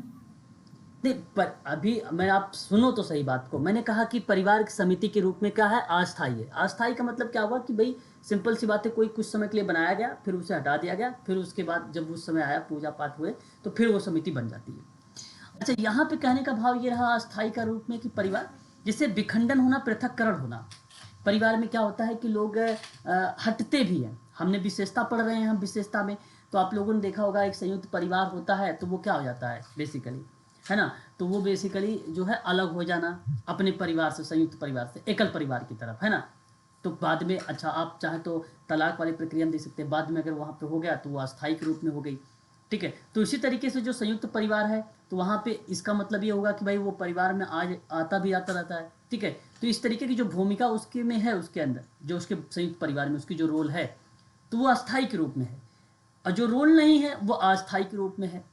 नहीं, पर अभी मैं, आप सुनो तो सही बात को। मैंने कहा कि परिवार की समिति के रूप में क्या है, अस्थाई है। अस्थाई का मतलब क्या हुआ कि भाई सिंपल सी बात है, कोई कुछ समय के लिए बनाया गया, फिर उसे हटा दिया गया, फिर उसके बाद जब उस समय आया, पूजा पाठ हुए, तो फिर वो समिति बन जाती है। अच्छा, यहाँ पे कहने का भाव ये रहा अस्थाई का रूप में कि परिवार जिसे विखंडन होना, पृथककरण होना। परिवार में क्या होता है कि लोग हटते भी हैं। हमने विशेषता पढ़ रहे हैं हम विशेषता में, तो आप लोगों ने देखा होगा एक संयुक्त परिवार होता है तो वो क्या हो जाता है बेसिकली, है ना, तो वो बेसिकली जो है अलग हो जाना अपने परिवार से, संयुक्त परिवार से एकल परिवार की तरफ, है ना। तो बाद में, अच्छा आप चाहे तो तलाक वाली प्रक्रिया में दे सकते हैं, बाद में अगर वहाँ पे हो गया तो वो अस्थायी के रूप में हो गई, ठीक है। तो इसी तरीके से जो संयुक्त परिवार है, तो वहाँ पे इसका मतलब ये होगा कि भाई वो परिवार में आज आता भी आता रहता है, ठीक है। तो इस तरीके की जो भूमिका उसके में है, उसके अंदर जो उसके संयुक्त परिवार में उसकी जो रोल है, तो वो अस्थायी के रूप में है, और जो रोल नहीं है वो अस्थायी के रूप में है,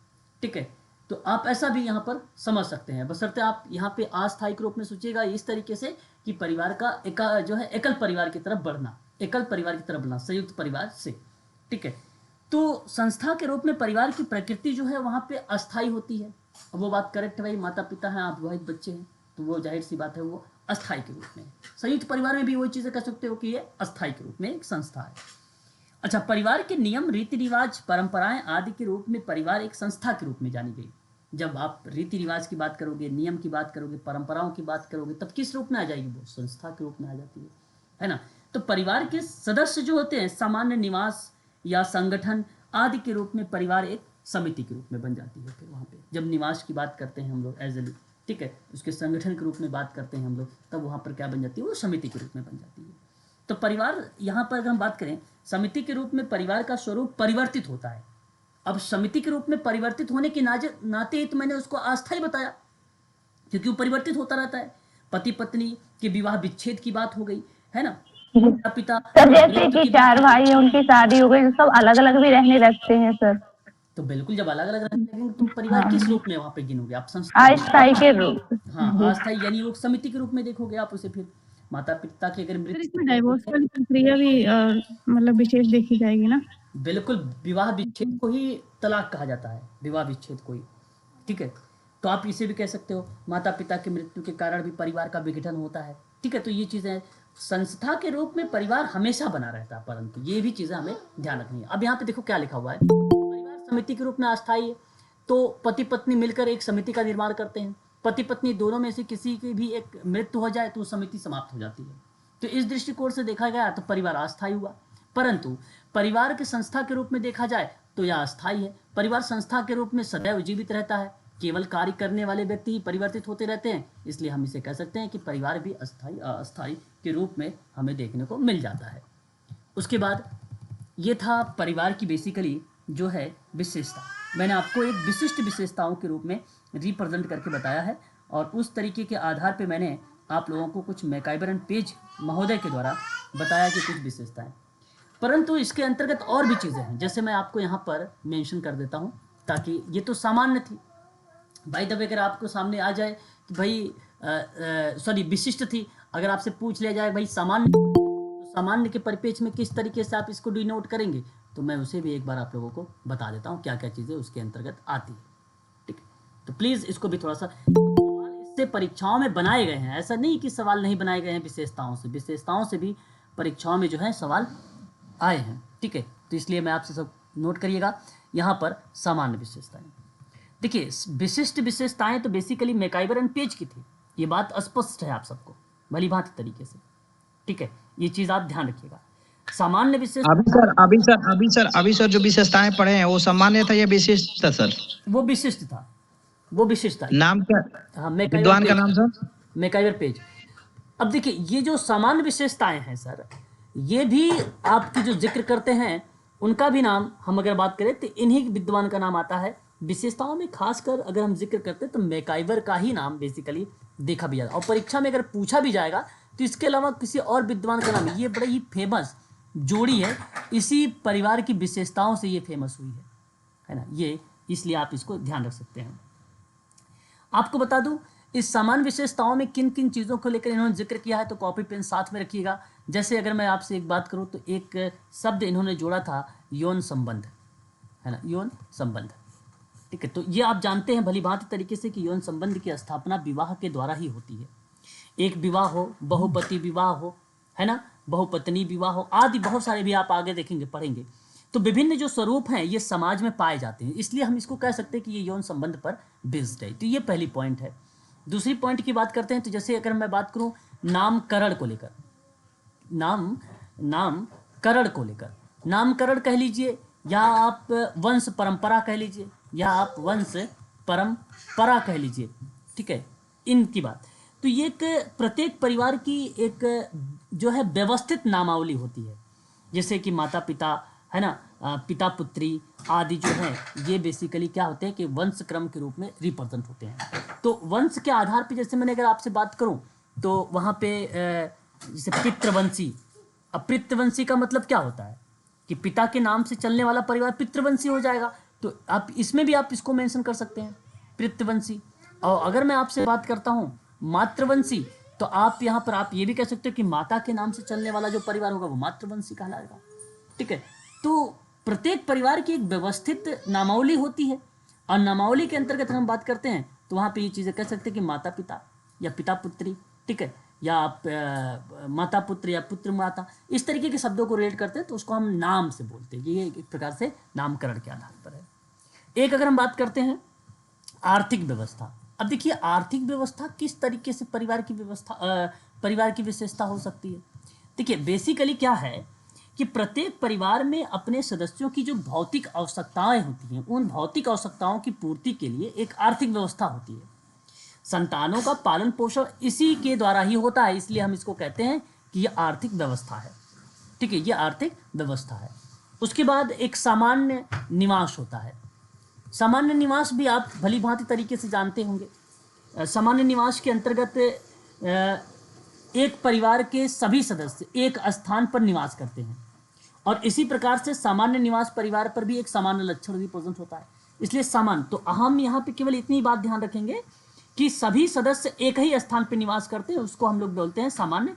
ठीक है। तो आप ऐसा भी यहाँ पर समझ सकते हैं, बशर्ते आप यहाँ पे अस्थायी के रूप में सोचिएगा इस तरीके से कि परिवार का जो है एकल परिवार की तरफ बढ़ना, एकल परिवार की तरफ बढ़ना संयुक्त परिवार से, ठीक है। तो संस्था के रूप में परिवार की प्रकृति जो है वहाँ पे अस्थायी होती है। अब वो बात करेक्ट है भाई, माता पिता हैं, आप विवाहित बच्चे हैं, तो वो जाहिर सी बात है वो अस्थायी के रूप में। संयुक्त परिवार में भी वही चीज़ें कह सकते हो कि ये अस्थायी के रूप में एक संस्था है। अच्छा, परिवार के नियम, रीति रिवाज, परंपराएं आदि के रूप में परिवार एक संस्था के रूप में जानी गई। जब आप रीति रिवाज की बात करोगे, नियम की बात करोगे, परंपराओं की बात करोगे, तब किस रूप में आ जाएगी, वो संस्था के रूप में आ जाती है ना। तो परिवार के सदस्य जो होते हैं सामान्य निवास या संगठन आदि के रूप में परिवार एक समिति के रूप में बन जाती है। फिर वहाँ पे जब निवास की बात करते हैं हम लोग एजली, ठीक है, उसके संगठन के रूप में बात करते हैं हम लोग, तब वहाँ पर क्या बन जाती है, वो समिति के रूप में बन जाती है। तो परिवार यहाँ पर अगर हम बात करें, समिति के रूप में परिवार का स्वरूप परिवर्तित होता है। अब समिति के रूप में परिवर्तित होने के नाते ही तो मैंने उसको अस्थायी बताया, क्योंकि वो परिवर्तित होता रहता है। पति पत्नी के विवाह विच्छेद की बात हो गई, है ना, पिता सर जैसे कि 4 भाई हैं, उनकी शादी हो गई, तो सब अलग अलग भी रहने लगते हैं सर। तो बिल्कुल, जब अलग अलग रहने लगेंगे तो परिवार किस रूप में वहां पे गिनोगे आप, संस्था, अस्थायी के रूप। हाँ अस्थायी, यानी वो समिति के रूप में देखोगे आप उसे। फिर माता पिता की अगर सर मृत्यु, इसमें डाइवोर्स वाली प्रक्रिया भी मतलब विशेष देखी जाएगी ना? बिल्कुल, विवाह विच्छेद को ही तलाक कहा जाता है, विवाह विच्छेद को ही, ठीक है। तो आप इसे भी कह सकते हो, माता पिता की मृत्यु के कारण भी परिवार का विघटन होता है, ठीक है। तो ये चीज़ें संस्था के रूप में परिवार हमेशा बना रहता है, परंतु ये भी चीज़ें हमें ध्यान रखनी है। अब यहाँ पे देखो क्या लिखा हुआ है, परिवार समिति के रूप में अस्थायी है, तो पति पत्नी मिलकर एक समिति का निर्माण करते हैं। पति पत्नी दोनों में से किसी की भी एक मृत्यु हो जाए तो समिति समाप्त हो जाती है। तो इस दृष्टिकोण से देखा गया तो परिवार अस्थायी हुआ। परंतु परिवार के संस्था के रूप में देखा जाए तो यह अस्थायी है। परिवार संस्था के रूप में सदैव जीवित रहता है, केवल कार्य करने वाले व्यक्ति ही परिवर्तित होते रहते हैं, इसलिए हम इसे कह सकते हैं कि परिवार भी अस्थायी अस्थायी के रूप में हमें देखने को मिल जाता है। उसके बाद ये था परिवार की बेसिकली जो है विशेषता। मैंने आपको एक विशिष्ट विशेषताओं के रूप में रिप्रेजेंट करके बताया है, और उस तरीके के आधार पर मैंने आप लोगों को कुछ मैकाइबर एंड पेज महोदय के द्वारा बताया कि कुछ विशेषताएं, परंतु इसके अंतर्गत और भी चीज़ें हैं, जैसे मैं आपको यहाँ पर मेंशन कर देता हूँ, ताकि ये तो सामान्य थी। बाय द वे अगर आपको सामने आ जाए कि भाई सॉरी विशिष्ट थी, अगर आपसे पूछ लिया जाए भाई सामान्य, तो सामान्य के परिप्रेक्ष्य में किस तरीके से आप इसको डिनोट करेंगे, तो मैं उसे भी एक बार आप लोगों को बता देता हूँ क्या क्या चीज़ें उसके अंतर्गत आती है, ठीक है। तो प्लीज़ इसको भी थोड़ा सा, सवाल इससे परीक्षाओं में बनाए गए हैं, ऐसा नहीं कि सवाल नहीं बनाए गए हैं विशेषताओं से भी परीक्षाओं में जो है सवाल आए हैं, ठीक है। तो इसलिए मैं आपसे सब नोट करिएगा। यहाँ पर सामान्य विशेषताएं, देखिए विशिष्ट विशेषताएं तो बेसिकली मैकाइबर एंड पेज की थी, ये बात स्पष्ट है आप सबको भली भांति तरीके से, ठीक है। ये चीज़ आप ध्यान रखिएगा। सामान्य विशेष, अभी सर जो विशेषताएं पढ़े हैं वो सामान्य था या विशिष्ट था सर? वो विशिष्ट था, वो विशिष्ट था। नाम क्या? हाँ, विद्वान का नाम सर? मैकाइबर पेज। अब देखिए ये जो सामान्य विशेषताएं हैं सर, ये भी आपकी जो जिक्र करते हैं उनका भी नाम हम अगर बात करें तो इन्हीं विद्वान का नाम आता है। विशेषताओं में खासकर अगर हम जिक्र करते हैं तो मैकाइबर का ही नाम बेसिकली देखा भी जाता है, और परीक्षा में अगर पूछा भी जाएगा तो इसके अलावा किसी और विद्वान का नाम, ये बड़ी ही फेमस जोड़ी है, इसी परिवार की विशेषताओं से ये फेमस हुई है ना, ये इसलिए आप इसको ध्यान रख सकते हैं। आपको बता दूं इस समान विशेषताओं में किन किन चीज़ों को लेकर इन्होंने जिक्र किया है, तो कॉपी पेन साथ में रखिएगा। जैसे अगर मैं आपसे एक बात करूं तो एक शब्द इन्होंने जोड़ा था यौन संबंध, है ना, यौन संबंध। ठीक है, तो ये आप जानते हैं भली भांति तरीके से कि यौन संबंध की स्थापना विवाह के द्वारा ही होती है। एक विवाह हो, बहुपति विवाह हो, है ना, बहुपत्नी विवाह हो, आदि बहुत सारे भी आप आगे देखेंगे, पढ़ेंगे। तो विभिन्न जो स्वरूप हैं ये समाज में पाए जाते हैं, इसलिए हम इसको कह सकते हैं कि ये यौन संबंध पर बेस्ड है। तो ये पहली पॉइंट है। दूसरी पॉइंट की बात करते हैं, तो जैसे अगर मैं बात करूं नामकरण को लेकर, नामकरण को लेकर, नामकरण कह लीजिए या आप वंश परंपरा कह लीजिए या आप वंश परंपरा कह लीजिए, ठीक है, इनकी बात। तो ये एक प्रत्येक परिवार की एक जो है व्यवस्थित नामावली होती है, जैसे कि माता पिता, है ना, पिता पुत्री आदि जो है ये बेसिकली क्या होते हैं कि वंश क्रम के रूप में रिप्रेजेंट होते हैं। तो वंश के आधार पे जैसे मैंने अगर आपसे बात करूं तो वहाँ पे जैसे पितृवंशी, अब पितृवंशी का मतलब क्या होता है कि पिता के नाम से चलने वाला परिवार पितृवंशी हो जाएगा। तो आप इसमें भी आप इसको मेंशन कर सकते हैं, पितृवंशी। और अगर मैं आपसे बात करता हूँ मातृवंशी, तो आप यहाँ पर आप ये भी कह सकते हो कि माता के नाम से चलने वाला जो परिवार होगा वो मातृवंशी कहलाएगा। ठीक है, तो प्रत्येक परिवार की एक व्यवस्थित नामावली होती है, और नामावली के अंतर्गत हम बात करते हैं तो वहाँ पे ये चीज़ें कह सकते हैं कि माता पिता या पिता पुत्री, ठीक है, या आप माता पुत्र या पुत्र माता, इस तरीके के शब्दों को रिलेट करते हैं तो उसको हम नाम से बोलते हैं। ये एक प्रकार से नामकरण के आधार पर है। एक अगर हम बात करते हैं आर्थिक व्यवस्था, अब देखिए आर्थिक व्यवस्था किस तरीके से परिवार की व्यवस्था परिवार की विशेषता हो सकती है। देखिए बेसिकली क्या है कि प्रत्येक परिवार में अपने सदस्यों की जो भौतिक आवश्यकताएं होती हैं, उन भौतिक आवश्यकताओं की पूर्ति के लिए एक आर्थिक व्यवस्था होती है। संतानों का पालन पोषण इसी के द्वारा ही होता है, इसलिए हम इसको कहते हैं कि यह आर्थिक व्यवस्था है। ठीक है, ये आर्थिक व्यवस्था है। उसके बाद एक सामान्य निवास होता है। सामान्य निवास भी आप भली भांति तरीके से जानते होंगे। सामान्य निवास के अंतर्गत एक परिवार के सभी सदस्य एक स्थान पर निवास करते हैं, और इसी प्रकार से सामान्य निवास परिवार पर भी एक सामान्य लक्षण रिप्रेजेंट होता है। इसलिए सामान्य, तो हम यहाँ पे केवल इतनी बात ध्यान रखेंगे कि सभी सदस्य एक ही स्थान पर निवास करते हैं, उसको हम लोग बोलते हैं सामान्य,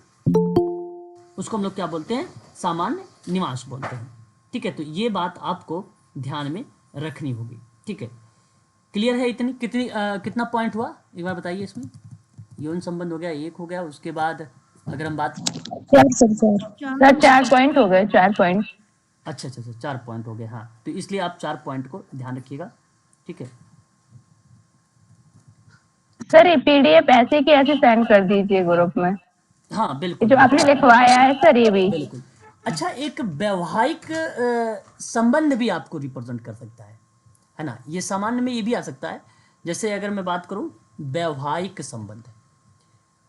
उसको हम लोग क्या बोलते हैं, सामान्य निवास बोलते हैं। ठीक है, तो ये बात आपको ध्यान में रखनी होगी। ठीक है, क्लियर है इतनी? कितना पॉइंट हुआ एक बार बताइए इसमें? यौन संबंध हो गया, एक हो गया। उसके बाद अगर हम बात, सर 4 पॉइंट हो गए, 4 पॉइंट। अच्छा 4 पॉइंट हो गए। हाँ, तो इसलिए आप 4 पॉइंट को ध्यान रखिएगा। ठीक है सर ये पीडीएफ ऐसे की ऐसे सेंड कर दीजिए ग्रुप में। हाँ बिल्कुल, जो आपने लिखवाया है सर ये भी बिल्कुल। अच्छा, एक वैवाहिक संबंध भी आपको रिप्रेजेंट कर सकता है ना। ये सामान्य में ये भी आ सकता है। जैसे अगर मैं बात करूं वैवाहिक संबंध,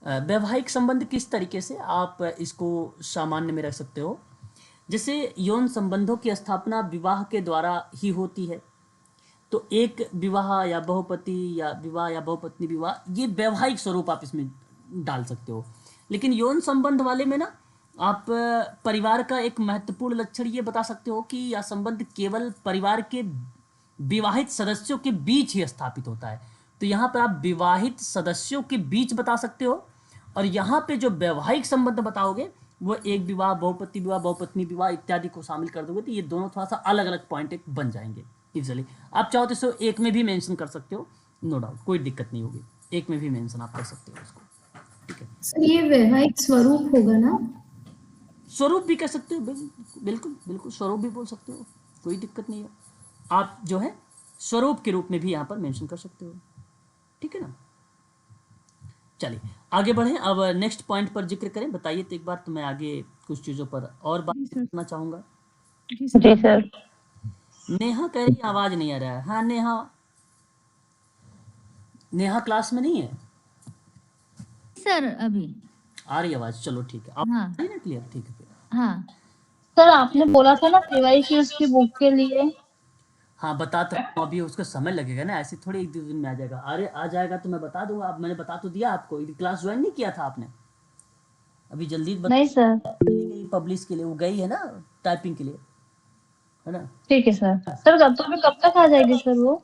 वैवाहिक संबंध किस तरीके से आप इसको सामान्य में रख सकते हो। जैसे यौन संबंधों की स्थापना विवाह के द्वारा ही होती है, तो एक विवाह या बहुपति या विवाह या बहुपत्नी विवाह, ये वैवाहिक स्वरूप आप इसमें डाल सकते हो। लेकिन यौन संबंध वाले में ना आप परिवार का एक महत्वपूर्ण लक्षण ये बता सकते हो कि यह संबंध केवल परिवार के विवाहित सदस्यों के बीच ही स्थापित होता है। तो यहाँ पर आप विवाहित सदस्यों के बीच बता सकते हो, और यहाँ पे जो वैवाहिक संबंध बताओगे वो एक विवाह, बहुपति विवाह, बहुपत्नी विवाह इत्यादि को शामिल कर दोगे, तो ये दोनों थोड़ा सा अलग अलग पॉइंट एक बन जाएंगे इजीली। आप चाहो तो इसको एक में भी मेंशन कर सकते हो, नो डाउट, कोई दिक्कत नहीं होगी, एक में भी मेंशन आप कर सकते हो इसको। ठीक है सर, ये वैवाहिक स्वरूप होगा ना? स्वरूप भी कह सकते हो, बिल्कुल बिल्कुल स्वरूप भी बोल सकते हो, कोई दिक्कत नहीं है। आप जो है स्वरूप के रूप में भी यहाँ पर मेंशन कर सकते हो। ठीक है ना, चलिए आगे बढ़ें। अब नेक्स्ट पॉइंट पर जिक्र करें, बताइए तो एक बार, तो मैं आगे कुछ चीज़ों पर और बात करना चाहूँगा। जी सर। नेहा कह रही आवाज़ नहीं आ रहा है। हाँ नेहा क्लास में नहीं है सर? अभी आ रही आवाज़, चलो ठीक है। आप हाँ ना क्लियर, ठीक है फिर। हाँ सर आपने बोला था ना केवाईसी उसकी बुक के लिए। हाँ बताता हूँ, अभी उसका समय लगेगा ना, ऐसे थोड़ी एक दो दिन में आ जाएगा। अरे आ जाएगा तो मैं बता दूंगा। अब मैंने बता तो दिया आपको, क्लास ज्वाइन नहीं किया था आपने अभी? जल्दी नहीं सर, पब्लिश के लिए वो गई है ना, टाइपिंग के लिए, है ना। ठीक है सर। सर कब तक आ जाएगी सर वो?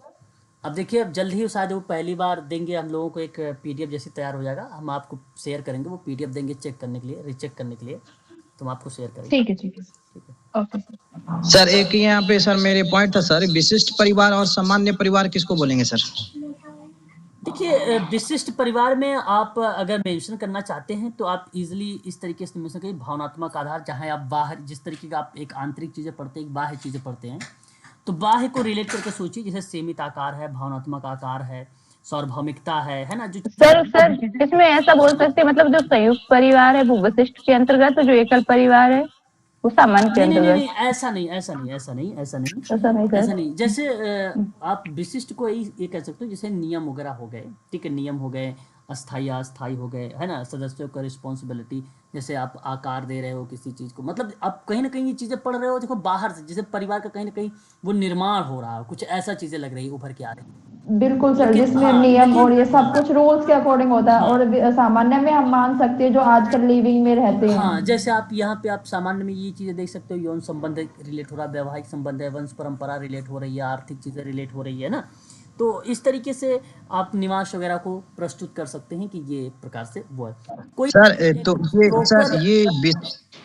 अब देखिए, अब जल्द ही शायद वो पहली बार देंगे हम लोगों को, एक पीडीएफ जैसी तैयार हो जाएगा, हम आपको शेयर करेंगे, वो पीडीएफ देंगे चेक करने के लिए, रीचेक करने के लिए, तो हम आपको शेयर करेंगे। ठीक है ठीक है ठीक है। Okay sir. सर एक यहाँ पे सर मेरे पॉइंट था सर, विशिष्ट परिवार और सामान्य परिवार किसको बोलेंगे सर? देखिए, विशिष्ट परिवार में आप अगर मेंशन करना चाहते हैं तो आप इजीली इस तरीके से मेंशन करिए, भावनात्मक आधार, जहां आप बाहर जिस तरीके का आप एक आंतरिक चीज़ें पढ़ते हैं, एक बाह्य चीज़ें पढ़ते हैं, तो बाह्य को रिलेट करके सोचिए, जैसे सीमित आकार है, भावनात्मक आकार है, सार्वभौमिकता है ना, जो सर इसमें ऐसा बोल सकते हैं, मतलब जो संयुक्त परिवार है वो विशिष्ट के अंतर्गत, तो जो एकल परिवार है वो सामान्य के नहीं नहीं नहीं अंतर्गत। नहीं, ऐसा नहीं ऐसा नहीं ऐसा नहीं ऐसा नहीं ऐसा नहीं ऐसा सर। नहीं। जैसे आप विशिष्ट को ये कह सकते हो, जैसे नियम वगैरह हो गए, ठीक है, नियम हो गए, अस्थाई अस्थाई हो गए, है ना, सदस्यों का रिस्पॉन्सिबिलिटी, जैसे आप आकार दे रहे हो किसी चीज़ को, मतलब आप कहीं ना कहीं ये चीज़ें पढ़ रहे हो, देखो बाहर से जैसे परिवार का कहीं ना कहीं वो निर्माण हो रहा है, कुछ ऐसा चीज़ें लग रही है, उभर के आ रही है। बिल्कुल सर, लेकिन जिसमें हाँ, नियम और ये लेकिन सब कुछ रूल्स के अकॉर्डिंग होता है, हाँ और सामान्य में हम मान सकते हैं जो आजकल लिविंग में रहते हैं। हाँ, जैसे आप यहाँ पे आप सामान्य में ये चीज़ें देख सकते हो, यौन संबंध रिलेट हो रहा है, वैवाहिक संबंध है, वंश परंपरा रिलेट हो रही है, आर्थिक चीज़ें रिलेट हो रही है ना, तो इस तरीके से आप निवास वगैरह को प्रस्तुत कर सकते हैं कि ये प्रकार से वो है कोई सर एक तो ये सर प्रॉपर। ये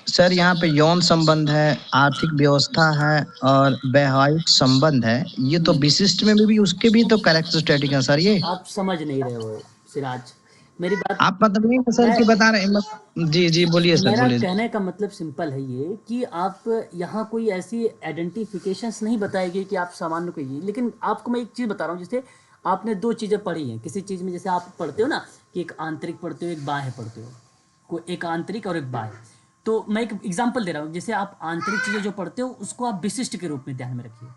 सर यहाँ पे यौन संबंध है, आर्थिक व्यवस्था है और वैवाहिक संबंध है, ये तो विशिष्ट में भी उसके भी तो कैरेक्टरिस्टिक है सर ये। आप समझ नहीं रहे हो सिराज, मेरी बात। आप मतलब नहीं सर मैं की बता रहे हैं, जी जी बोलिए सर मेरा बोलिए। कहने का मतलब सिंपल है ये कि आप यहाँ कोई ऐसी आइडेंटिफिकेशंस नहीं बताएगी कि आप सामान्य को ये, लेकिन आपको मैं एक चीज़ बता रहा हूँ, जैसे आपने दो चीज़ें पढ़ी हैं किसी चीज़ में, जैसे आप पढ़ते हो ना कि एक आंतरिक पढ़ते हो, एक बाह्य पढ़ते हो, कोई एक आंतरिक और एक बाह्य, तो मैं एक एग्जाम्पल दे रहा हूँ, जैसे आप आंतरिक चीज़ें जो पढ़ते हो उसको आप विशिष्ट के रूप में ध्यान में रखिए।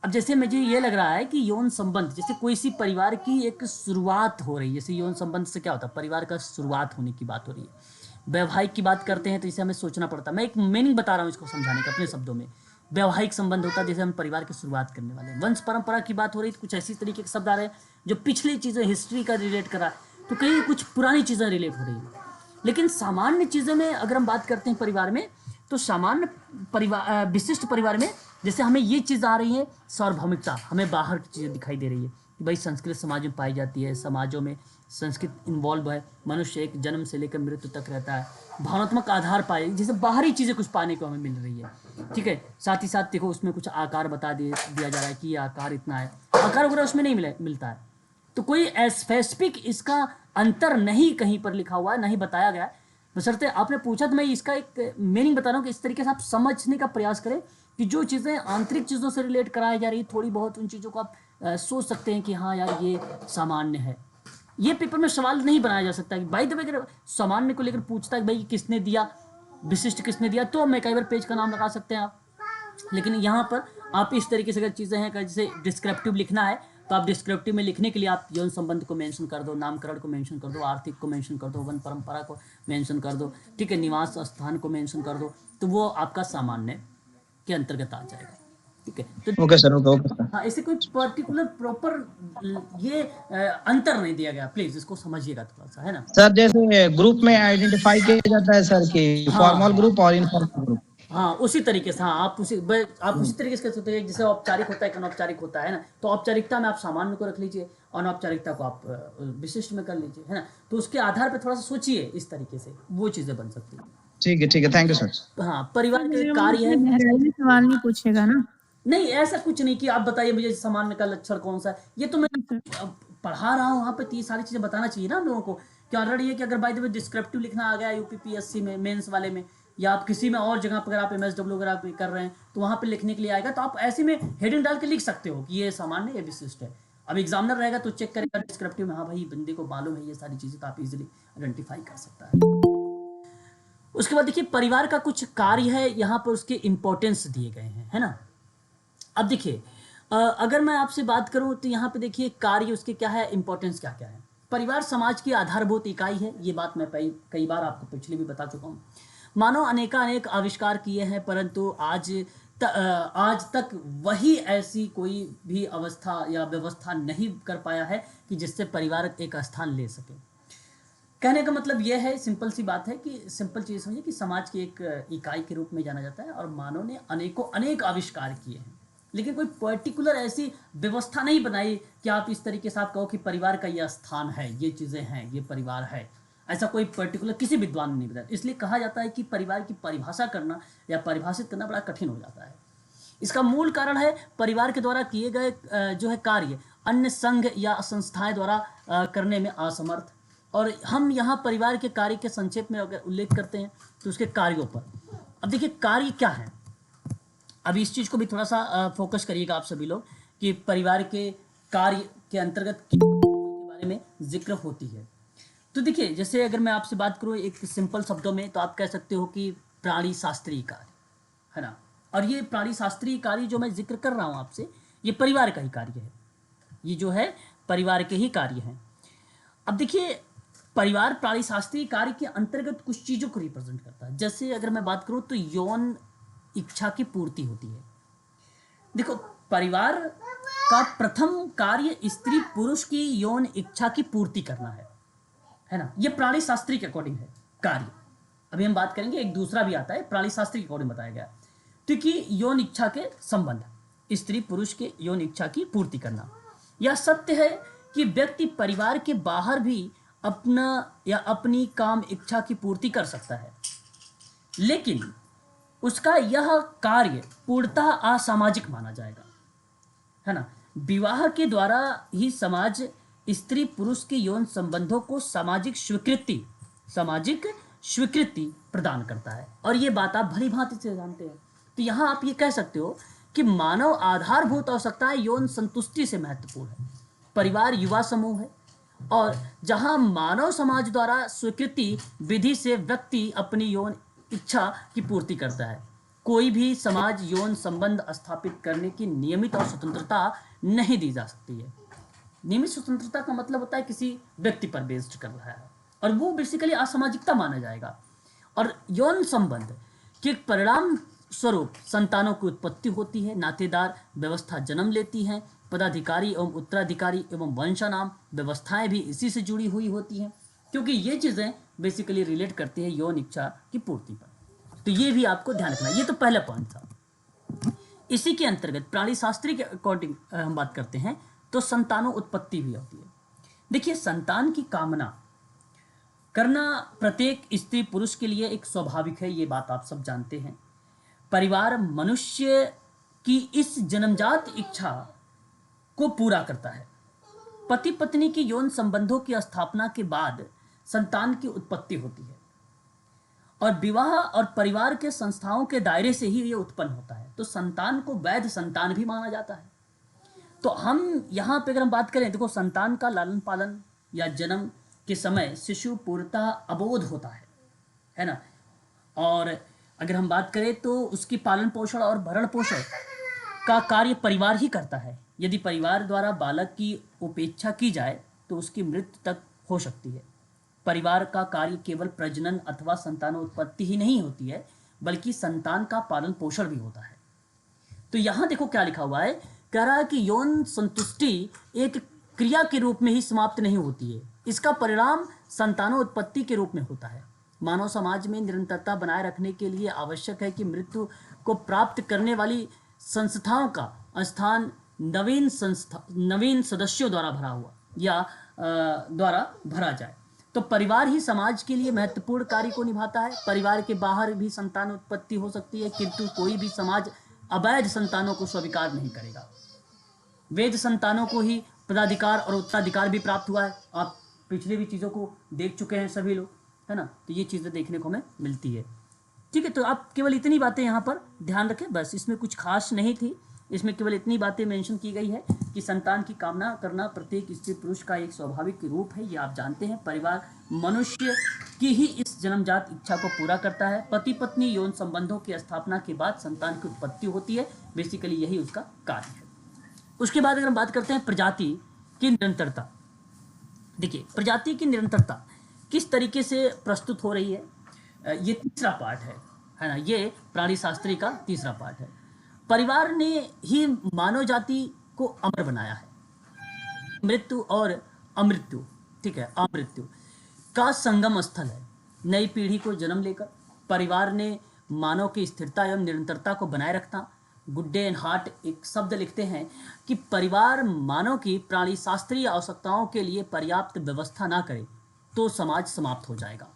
अब जैसे मुझे ये लग रहा है कि यौन संबंध, जैसे कोई सी परिवार की एक शुरुआत हो रही है, जैसे यौन संबंध से क्या होता है, परिवार का शुरुआत होने की बात हो रही है। वैवाहिक की बात करते हैं तो इसे हमें सोचना पड़ता है, मैं एक मीनिंग बता रहा हूँ इसको समझाने का अपने शब्दों में। वैवाहिक संबंध होता है जैसे हम परिवार की शुरुआत करने वाले हैं, वंश परंपरा की बात हो रही है तो कुछ ऐसी तरीके के शब्द आ रहे हैं जो पिछली चीज़ें हिस्ट्री का रिलेट करा, तो कहीं कुछ पुरानी चीज़ें रिलेट हो रही है। लेकिन सामान्य चीज़ों में अगर हम बात करते हैं परिवार में, तो सामान्य परिवार विशिष्ट परिवार में जैसे हमें ये चीज़ आ रही है, सार्वभौमिकता, हमें बाहर की चीज़ें दिखाई दे रही है कि भाई संस्कृत समाज में पाई जाती है, समाजों में संस्कृत इन्वॉल्व है, मनुष्य एक जन्म से लेकर मृत्यु तक रहता है, भावनात्मक आधार पाए, जैसे बाहरी चीज़ें कुछ पाने को हमें मिल रही है, ठीक है। साथ ही साथ देखो उसमें कुछ आकार बता दिया जा रहा है कि ये आकार इतना है, आकार वगैरह उसमें नहीं मिलता है, तो कोई स्पेसिफिक इसका अंतर नहीं कहीं पर लिखा हुआ है, नहीं बताया गया है। बशर्ते आपने पूछा तो मैं इसका एक मीनिंग बता रहा हूँ कि इस तरीके से आप समझने का प्रयास करें कि जो चीज़ें आंतरिक चीज़ों से रिलेट कराई जा रही है, थोड़ी बहुत उन चीज़ों को आप सोच सकते हैं कि हाँ यार ये सामान्य है। ये पेपर में सवाल नहीं बनाया जा सकता कि भाई अगर सामान्य को लेकर पूछता है भाई किसने दिया, विशिष्ट किसने दिया, तो मैं कई बार पेज का नाम लगा सकते हैं आप। लेकिन यहाँ पर आप इस तरीके से अगर चीज़ें हैं, जैसे डिस्क्रिप्टिव लिखना है तो आप डिस्क्रिप्टिव में लिखने के लिए आप यौन संबंध को मेंशन कर दो, नामकरण को मेंशन कर दो, आर्थिक को मेंशन कर दो, वन परंपरा को मेंशन कर दो, ठीक है, निवास स्थान को मेंशन कर दो, तो वो आपका सामान्य के अंतर्गत आ जाएगा, ठीक है। तो ओके सर, ओके सर। हाँ, इसे कोई पर्टिकुलर प्रॉपर ये अंतर नहीं दिया गया, प्लीज इसको समझिएगा थोड़ा सा, है ना सर जैसे ग्रुप में आइडेंटिफाई किया जाता है सर कि फॉर्मल ग्रुप और इनफॉर्मल ग्रुप। हाँ, उसी तरीके से, हाँ आप उसी तरीके से कह सकते हैं, जैसे औपचारिक होता है, अनौपचारिक होता है ना, तो औपचारिकता में आप सामान्य को रख लीजिए, अनौपचारिकता को आप विशिष्ट में कर लीजिए, है ना, तो उसके आधार पर थोड़ा सा सोचिए, इस तरीके से वो चीजें बन सकती हैं। ठीक है, थैंक यू सर। हाँ, परिवार के मतलब कार्य है, गहराई में सवाल नहीं पूछेगा ना? नहीं ऐसा कुछ नहीं कि आप बताइए मुझे सामान्य का लक्षण कौन सा है, ये तो मैं पढ़ा रहा हूँ वहाँ पे, तो ये सारी चीज़ें बताना चाहिए ना हम लोगों को, कि ऑलरेडी है कि अगर बाय द वे डिस्क्रिप्टिव लिखना आ गया यूपीपीएससी में मेंस वाले में, या आप किसी में और जगह पर अगर आप एमएसडब्ल्यू वगैरह कर रहे हैं तो वहाँ पे लिखने के लिए आएगा, तो आप ऐसे में हेडिंग डाल के लिख सकते हो कि ये सामान्य या विशिष्ट है। अब एग्जामिनर रहेगा तो चेक करेगा डिस्क्रिप्टिव में, हाँ भाई बंदे को मालूम है ये सारी चीज़ें, तो आप इजीली आइडेंटिफाई कर सकता है। उसके बाद देखिए परिवार का कुछ कार्य है, यहाँ पर उसके इंपॉर्टेंस दिए गए हैं, है ना। अब देखिए अगर मैं आपसे बात करूं तो यहाँ पे देखिए कार्य उसके क्या है, इंपॉर्टेंस क्या क्या है। परिवार समाज की आधारभूत इकाई है, ये बात मैं कई बार आपको पिछले भी बता चुका हूँ। मानव अनेक आविष्कार किए हैं, परंतु आज तक वही ऐसी कोई भी अवस्था या व्यवस्था नहीं कर पाया है कि जिससे परिवार एक स्थान ले सके। कहने का मतलब यह है, सिंपल सी बात है कि सिंपल चीज़ समझिए कि समाज की एक इकाई के रूप में जाना जाता है, और मानव ने अनेक आविष्कार किए हैं। लेकिन कोई पर्टिकुलर ऐसी व्यवस्था नहीं बनाई कि आप इस तरीके से आप कहो कि परिवार का यह स्थान है, ये चीज़ें हैं, ये परिवार है। ऐसा कोई पर्टिकुलर किसी विद्वान ने नहीं बताया। इसलिए कहा जाता है कि परिवार की परिभाषा करना या परिभाषित करना बड़ा कठिन हो जाता है। इसका मूल कारण है परिवार के द्वारा किए गए जो है कार्य अन्य संघ या संस्थाएं द्वारा करने में असमर्थ। और हम यहाँ परिवार के कार्य के संक्षेप में अगर उल्लेख करते हैं तो उसके कार्यों पर। अब देखिए कार्य क्या है, अब इस चीज़ को भी थोड़ा सा फोकस करिएगा आप सभी लोग कि परिवार के कार्य के अंतर्गत के बारे में जिक्र होती है। तो देखिए जैसे अगर मैं आपसे बात करूँ एक सिंपल शब्दों में तो आप कह सकते हो कि प्राणी शास्त्रीय कार्य है ना। और ये प्राणी शास्त्रीय कार्य जो मैं जिक्र कर रहा हूँ आपसे, ये परिवार का ही कार्य है, ये जो है परिवार के ही कार्य हैं। अब देखिए परिवार प्राणी शास्त्रीय कार्य के अंतर्गत कुछ चीज़ों को रिप्रेजेंट करता है। जैसे अगर मैं बात करूँ तो यौन इच्छा की पूर्ति होती है। देखो परिवार का प्रथम कार्य स्त्री पुरुष की यौन इच्छा की पूर्ति करना है ना। ये प्राणी शास्त्री के अकॉर्डिंग है कार्य। अभी हम बात करेंगे, एक दूसरा भी आता है प्राणी शास्त्री के अकॉर्डिंग बताया गया, क्योंकि यौन इच्छा के संबंध स्त्री पुरुष के यौन इच्छा की पूर्ति करना। यह सत्य है कि व्यक्ति परिवार के बाहर भी अपना या अपनी काम इच्छा की पूर्ति कर सकता है, लेकिन उसका यह कार्य पूर्णतः असामाजिक माना जाएगा, है ना। विवाह के द्वारा ही समाज स्त्री पुरुष के यौन संबंधों को सामाजिक स्वीकृति प्रदान करता है। और ये बात आप भली भांति से जानते हैं। तो यहाँ आप ये कह सकते हो कि मानव आधारभूत आवश्यकताएं यौन संतुष्टि से महत्वपूर्ण है। परिवार युवा समूह है और जहाँ मानव समाज द्वारा स्वीकृति विधि से व्यक्ति अपनी यौन इच्छा की पूर्ति करता है। कोई भी समाज यौन संबंध स्थापित करने की नियमित और स्वतंत्रता नहीं दी जा सकती है। नियमित स्वतंत्रता का मतलब होता है किसी व्यक्ति पर बेस्ड कर रहा है, और वो बेसिकली असामाजिकता माना जाएगा। और यौन संबंध के परिणाम स्वरूप संतानों की उत्पत्ति होती है, नातेदार व्यवस्था जन्म लेती है, पदाधिकारी एवं उत्तराधिकारी एवं वंशानाम व्यवस्थाएं भी इसी से जुड़ी हुई होती हैं, क्योंकि ये चीज़ें बेसिकली रिलेट करती है यौन इच्छा की पूर्ति पर। तो ये भी आपको ध्यान रखना है। ये तो पहला पॉइंट था। इसी के अंतर्गत प्राणी शास्त्री के अकॉर्डिंग हम बात करते हैं तो संतानों उत्पत्ति भी होती है। देखिए संतान की कामना करना प्रत्येक स्त्री पुरुष के लिए एक स्वाभाविक है, ये बात आप सब जानते हैं। परिवार मनुष्य की इस जन्मजात इच्छा को पूरा करता है। पति पत्नी के यौन संबंधों की स्थापना के बाद संतान की उत्पत्ति होती है और विवाह और परिवार के संस्थाओं के दायरे से ही ये उत्पन्न होता है। तो संतान को वैध संतान भी माना जाता है। तो हम यहाँ पे अगर हम बात करें, देखो संतान का लालन पालन या जन्म के समय शिशु पूर्णतः अबोध होता है ना। और अगर हम बात करें तो उसकी पालन पोषण और भरण पोषण का कार्य परिवार ही करता है। यदि परिवार द्वारा बालक की उपेक्षा की जाए तो उसकी मृत्यु तक हो सकती है। परिवार का कार्य केवल प्रजनन अथवा संतानोत्पत्ति ही नहीं होती है, बल्कि संतान का पालन पोषण भी होता है। तो यहाँ देखो क्या लिखा हुआ है, कह रहा है कि यौन संतुष्टि एक क्रिया के रूप में ही समाप्त नहीं होती है, इसका परिणाम संतानोत्पत्ति के रूप में होता है। मानव समाज में निरंतरता बनाए रखने के लिए आवश्यक है कि मृत्यु को प्राप्त करने वाली संस्थाओं का स्थान नवीन सदस्यों द्वारा भरा हुआ या द्वारा भरा जाए। तो परिवार ही समाज के लिए महत्वपूर्ण कार्य को निभाता है। परिवार के बाहर भी संतान उत्पत्ति हो सकती है, किंतु कोई भी समाज अवैध संतानों को स्वीकार नहीं करेगा। वैध संतानों को ही पदाधिकार और उत्तराधिकार भी प्राप्त हुआ है। आप पिछले भी चीज़ों को देख चुके हैं सभी लोग, है ना। तो ये चीज़ें देखने को हमें मिलती है। ठीक है, तो आप केवल इतनी बातें यहाँ पर ध्यान रखें, बस इसमें कुछ खास नहीं थी। इसमें केवल इतनी बातें मेंशन की गई है कि संतान की कामना करना प्रत्येक स्त्री पुरुष का एक स्वाभाविक रूप है, ये आप जानते हैं। परिवार मनुष्य की ही इस जन्मजात इच्छा को पूरा करता है। पति पत्नी यौन संबंधों की स्थापना के बाद संतान की उत्पत्ति होती है, बेसिकली यही उसका कार्य है। उसके बाद अगर हम बात करते हैं प्रजाति की निरंतरता। देखिए प्रजाति की निरंतरता किस तरीके से प्रस्तुत हो रही है, ये तीसरा पार्ट है ना। ये प्राणी शास्त्री का तीसरा पार्ट है। परिवार ने ही मानव जाति को अमर बनाया है। मृत्यु और अमृत्यु, ठीक है, अमृत्यु का संगम स्थल है। नई पीढ़ी को जन्म लेकर परिवार ने मानव की स्थिरता एवं निरंतरता को बनाए रखना, गुड्डे एंड हार्ट एक शब्द लिखते हैं कि परिवार मानव की प्राणी शास्त्रीय आवश्यकताओं के लिए पर्याप्त व्यवस्था ना करे तो समाज समाप्त हो जाएगा।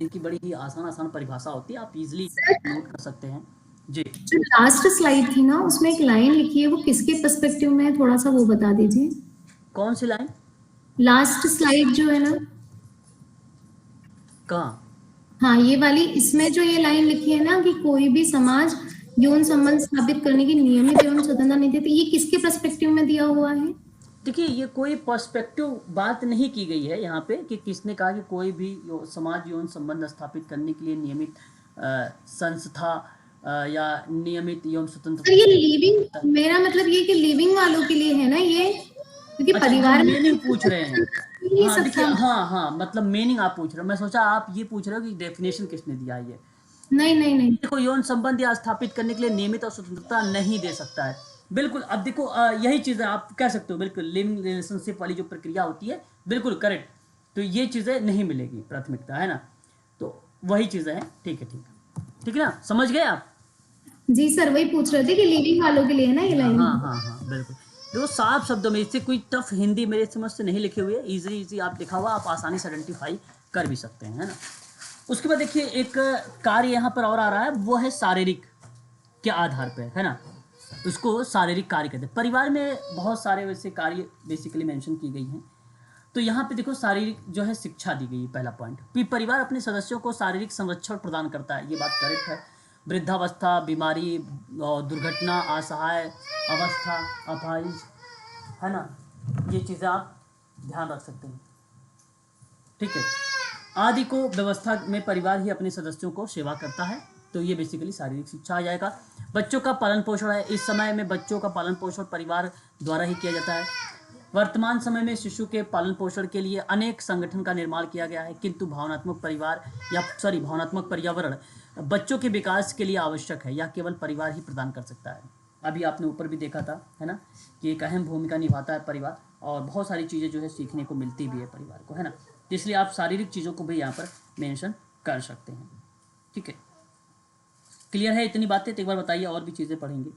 इनकी बड़ी ही आसान परिभाषा होती है, आप इजीली नोट कर सकते हैं जी। जो लास्ट स्लाइड थी ना, उसमें एक लाइन लिखी है, वो किसके पर्सपेक्टिव में है, थोड़ा सा वो बता दीजिए। कौन सी लाइन? लास्ट स्लाइड जो है ना, कहाँ? हाँ ये वाली, इसमें जो ये लाइन लिखी है ना कि कोई भी समाज यौन संबंध स्थापित करने की नियमित एवं स्वतंत्रता नहीं देती, ये किसके पर्सपेक्टिव में दिया हुआ है? देखिए, ये कोई पर्सपेक्टिव बात नहीं की गई है यहाँ पे कि किसने कहा कि कोई भी समाज यौन संबंध स्थापित करने के लिए नियमित संस्था या नियमित यौन स्वतंत्रता। ये लिविंग, मेरा मतलब ये कि लिविंग वालों के लिए है ना ये, क्योंकि अच्छा, परिवार में मीनिंग पूछ रहे हैं। ये हाँ सब देखिए, था। हाँ मतलब मीनिंग आप पूछ रहे हो, मैं सोचा आप ये पूछ रहे हो कि डेफिनेशन किसने दिया है। ये नहीं देखो, यौन संबंध या स्थापित करने के लिए नियमित और स्वतंत्रता नहीं दे सकता है, बिल्कुल। अब देखो यही चीजें आप कह सकते हो, बिल्कुल लिविंग रिलेशनशिप वाली जो प्रक्रिया होती है, बिल्कुल करेक्ट। तो ये चीजें नहीं मिलेगी प्राथमिकता, है ना, तो वही चीजें हैं। ठीक है ना, समझ गए आप? जी सर, वही पूछ रहे थे कि लिविंग वालों के लिए है ना ये लाइन। हाँ बिल्कुल। देखो, साफ शब्दों में, इससे कोई टफ हिंदी मेरे समझ से नहीं लिखे हुए, इजी आप लिखा हुआ, आप आसानी से आइडेंटिफाई कर भी सकते हैं, है ना। उसके बाद देखिए, एक कार्य यहाँ पर और आ रहा है, वो है शारीरिक के आधार पर, है ना, उसको शारीरिक कार्य कहते हैं। परिवार में बहुत सारे वैसे कार्य बेसिकली मेंशन की गई हैं। तो यहाँ पे देखो, शारीरिक जो है शिक्षा दी गई है, पहला पॉइंट। परिवार अपने सदस्यों को शारीरिक संरक्षण प्रदान करता है, ये बात करेक्ट है। वृद्धावस्था, बीमारी, दुर्घटना, असहाय अवस्था, अपाहिज, है ना, ये चीज़ें आप ध्यान रख सकते हैं। ठीक है, आदि को व्यवस्था में परिवार ही अपने सदस्यों को सेवा करता है, तो ये बेसिकली शारीरिक शिक्षा आ जाएगा। बच्चों का पालन पोषण है, इस समय में बच्चों का पालन पोषण परिवार द्वारा ही किया जाता है। वर्तमान समय में शिशु के पालन पोषण के लिए अनेक संगठन का निर्माण किया गया है, किंतु भावनात्मक पर्यावरण बच्चों के विकास के लिए आवश्यक है, यह केवल परिवार ही प्रदान कर सकता है। अभी आपने ऊपर भी देखा था, है ना, कि एक अहम भूमिका निभाता है परिवार, और बहुत सारी चीज़ें जो है सीखने को मिलती भी है परिवार को, है ना। इसलिए आप शारीरिक चीज़ों को भी यहाँ पर मेंशन कर सकते हैं। ठीक है, क्लियर है इतनी बातें? तो एक बार बताइए, और भी चीज़ें पढ़ेंगे।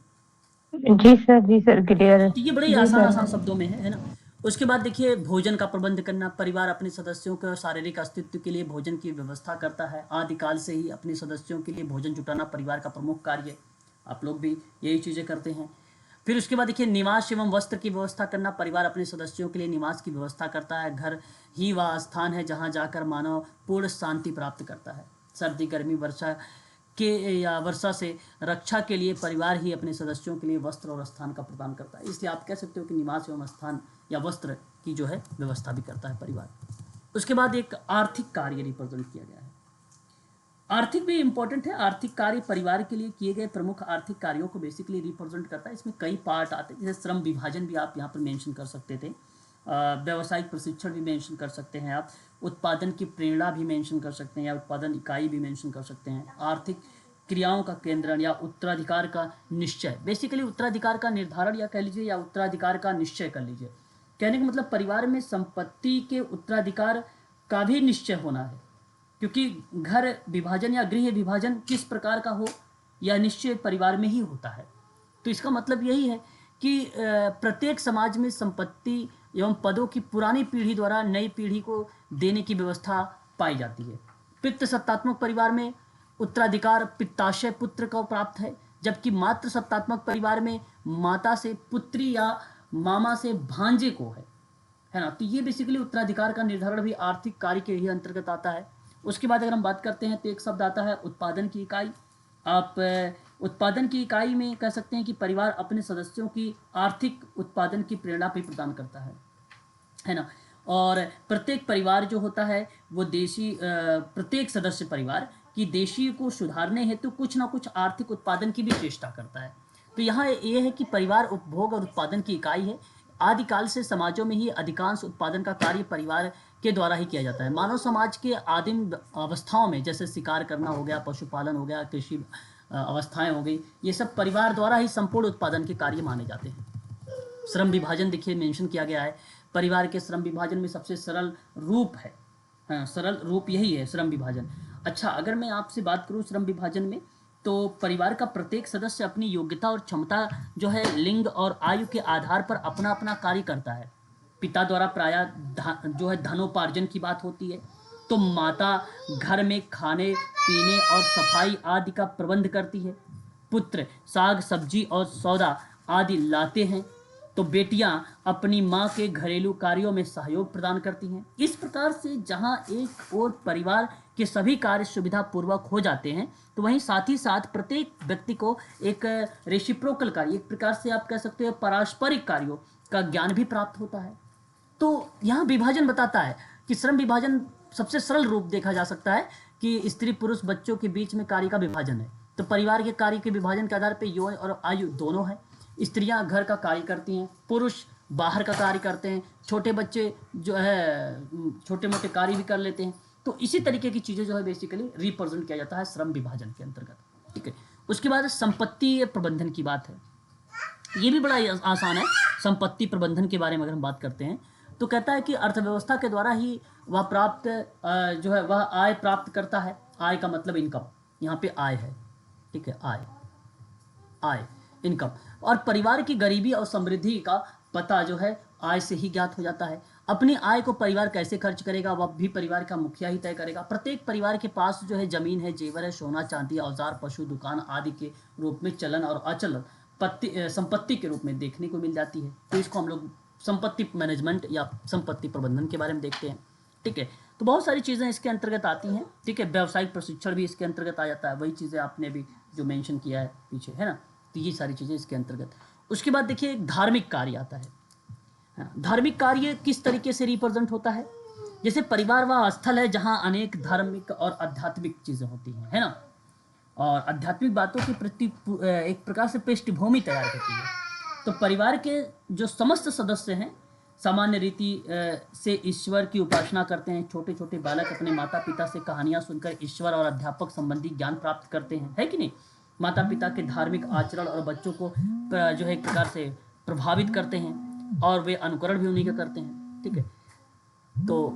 जी सर क्लियर है। ये बड़े आसान शब्दों में है ना। उसके बाद देखिए, भोजन का प्रबंध करना। परिवार अपने सदस्यों के शारीरिक अस्तित्व के लिए भोजन की व्यवस्था करता है। आदिकाल से ही अपने सदस्यों के लिए भोजन जुटाना परिवार का प्रमुख कार्य है, आप लोग भी यही चीज़ें करते हैं। फिर उसके बाद देखिए, निवास एवं वस्त्र की व्यवस्था करना। परिवार अपने सदस्यों के लिए निवास की व्यवस्था करता है। घर ही वह स्थान है जहाँ जाकर मानव पूर्ण शांति प्राप्त करता है। सर्दी, गर्मी, वर्षा से रक्षा के लिए परिवार ही अपने सदस्यों के लिए वस्त्र और स्थान का प्रदान करता है। इसलिए आप कह सकते हो कि निवास एवं स्थान या वस्त्र की जो है व्यवस्था भी करता है परिवार। उसके बाद एक आर्थिक कार्य रिप्रेजेंट किया गया है। आर्थिक भी इंपॉर्टेंट है। आर्थिक कार्य परिवार के लिए किए गए प्रमुख आर्थिक कार्यों को बेसिकली रिप्रेजेंट करता है। इसमें कई पार्ट आते हैं, जैसे श्रम विभाजन भी आप यहाँ पर मेंशन कर सकते थे, व्यावसायिक प्रशिक्षण भी मेंशन कर सकते हैं आप, उत्पादन की प्रेरणा भी मेंशन कर सकते हैं, या उत्पादन इकाई भी मेंशन कर सकते हैं। आर्थिक क्रियाओं का केंद्रण या उत्तराधिकार का निश्चय, बेसिकली उत्तराधिकार का निर्धारण या कह लीजिए, या उत्तराधिकार का निश्चय कर लीजिए। कहने का मतलब परिवार में संपत्ति के उत्तराधिकार का भी निश्चय होना है, क्योंकि घर विभाजन या गृह विभाजन किस प्रकार का हो यह निश्चय परिवार में ही होता है। तो इसका मतलब यही है कि प्रत्येक समाज में संपत्ति एवं पदों की पुरानी पीढ़ी द्वारा नई पीढ़ी को देने की व्यवस्था पाई जाती है। पितृ सत्तात्मक परिवार में उत्तराधिकार पित्ताशय पुत्र को प्राप्त है, जबकि मातृ सत्तात्मक परिवार में माता से पुत्री या मामा से भांजे को है ना। तो ये बेसिकली उत्तराधिकार का निर्धारण भी आर्थिक कार्य के ही अंतर्गत आता है। उसके बाद अगर हम बात करते हैं तो एक शब्द आता है उत्पादन की इकाई। आप उत्पादन की इकाई में कह सकते हैं कि परिवार अपने सदस्यों की आर्थिक उत्पादन की प्रेरणा भी प्रदान करता है ना। और प्रत्येक परिवार जो होता है वो प्रत्येक सदस्य परिवार की देशी को सुधारने हेतु कुछ ना कुछ आर्थिक उत्पादन की भी चेष्टा करता है। तो यहाँ ये है कि परिवार उपभोग और उत्पादन की इकाई है। आदिकाल से समाजों में ही अधिकांश उत्पादन का कार्य परिवार के द्वारा ही किया जाता है। मानव समाज के आदिम अवस्थाओं में, जैसे शिकार करना हो गया, पशुपालन हो गया, कृषि अवस्थाएं हो गई, ये सब परिवार द्वारा ही संपूर्ण उत्पादन के कार्य माने जाते हैं। श्रम विभाजन देखिए मेंशन किया गया है। परिवार के श्रम विभाजन में सबसे सरल रूप है, हाँ, सरल रूप यही है श्रम विभाजन। अच्छा, अगर मैं आपसे बात करूं श्रम विभाजन में, तो परिवार का प्रत्येक सदस्य अपनी योग्यता और क्षमता जो है लिंग और आयु के आधार पर अपना अपना कार्य करता है। पिता द्वारा प्रायः जो है धनोपार्जन की बात होती है, तो माता घर में खाने पीने और सफाई आदि का प्रबंध करती है। पुत्र साग सब्जी और सौदा आदि लाते हैं, तो बेटियां अपनी माँ के घरेलू कार्यों में सहयोग प्रदान करती हैं। इस प्रकार से जहां एक और परिवार के सभी कार्य सुविधा पूर्वक हो जाते हैं, तो वहीं साथ ही साथ प्रत्येक व्यक्ति को एक रेसिप्रोकल कार्य, एक प्रकार से आप कह सकते हो पारस्परिक कार्यों का ज्ञान भी प्राप्त होता है। तो यहाँ विभाजन बताता है कि श्रम विभाजन सबसे सरल रूप देखा जा सकता है कि स्त्री पुरुष बच्चों के बीच में कार्य का विभाजन है। तो परिवार के कार्य के विभाजन के आधार पर यौन और आयु दोनों है। स्त्रियां घर का कार्य करती हैं, पुरुष बाहर का कार्य करते हैं, छोटे बच्चे जो है छोटे मोटे कार्य भी कर लेते हैं। तो इसी तरीके की चीज़ें जो है बेसिकली रिप्रेजेंट किया जाता है श्रम विभाजन के अंतर्गत। ठीक है, उसके बाद संपत्ति प्रबंधन की बात है। ये भी बड़ा आसान है। संपत्ति प्रबंधन के बारे में अगर हम बात करते हैं तो कहता है कि अर्थव्यवस्था के द्वारा ही वह जो है वह आय प्राप्त करता है। आय का मतलब इनकम, यहाँ पे आय है। ठीक है, आय इनकम। और परिवार की गरीबी और समृद्धि का पता जो है आय से ही ज्ञात हो जाता है। अपनी आय को परिवार कैसे खर्च करेगा वह भी परिवार का मुखिया ही तय करेगा। प्रत्येक परिवार के पास जो है जमीन है, जेवर है, सोना चांदी, औजार, पशु, दुकान आदि के रूप में चलन और अचलन संपत्ति के रूप में देखने को मिल जाती है। तो इसको हम लोग संपत्ति मैनेजमेंट या संपत्ति प्रबंधन के बारे में देखते हैं। ठीक है, तो बहुत सारी चीज़ें इसके अंतर्गत आती हैं। ठीक है, व्यावसायिक प्रशिक्षण भी इसके अंतर्गत आ जाता है। वही चीज़ें आपने भी जो मेंशन किया है पीछे, है ना, तो ये सारी चीज़ें इसके अंतर्गत। उसके बाद देखिए एक धार्मिक कार्य आता है। धार्मिक कार्य किस तरीके से रिप्रेजेंट होता है? जैसे परिवार वह स्थल है जहाँ अनेक धार्मिक और आध्यात्मिक चीज़ें होती हैं, है ना, और आध्यात्मिक बातों की प्रति एक प्रकार से पृष्ठभूमि तैयार करती है। तो परिवार के जो समस्त सदस्य हैं सामान्य रीति से ईश्वर की उपासना करते हैं। छोटे छोटे बालक अपने माता पिता से कहानियाँ सुनकर ईश्वर और अध्यापक संबंधी ज्ञान प्राप्त करते हैं, है कि नहीं। माता पिता के धार्मिक आचरण और बच्चों को जो है एक प्रकार से प्रभावित करते हैं और वे अनुकरण भी उन्हीं का करते हैं। ठीक है, तो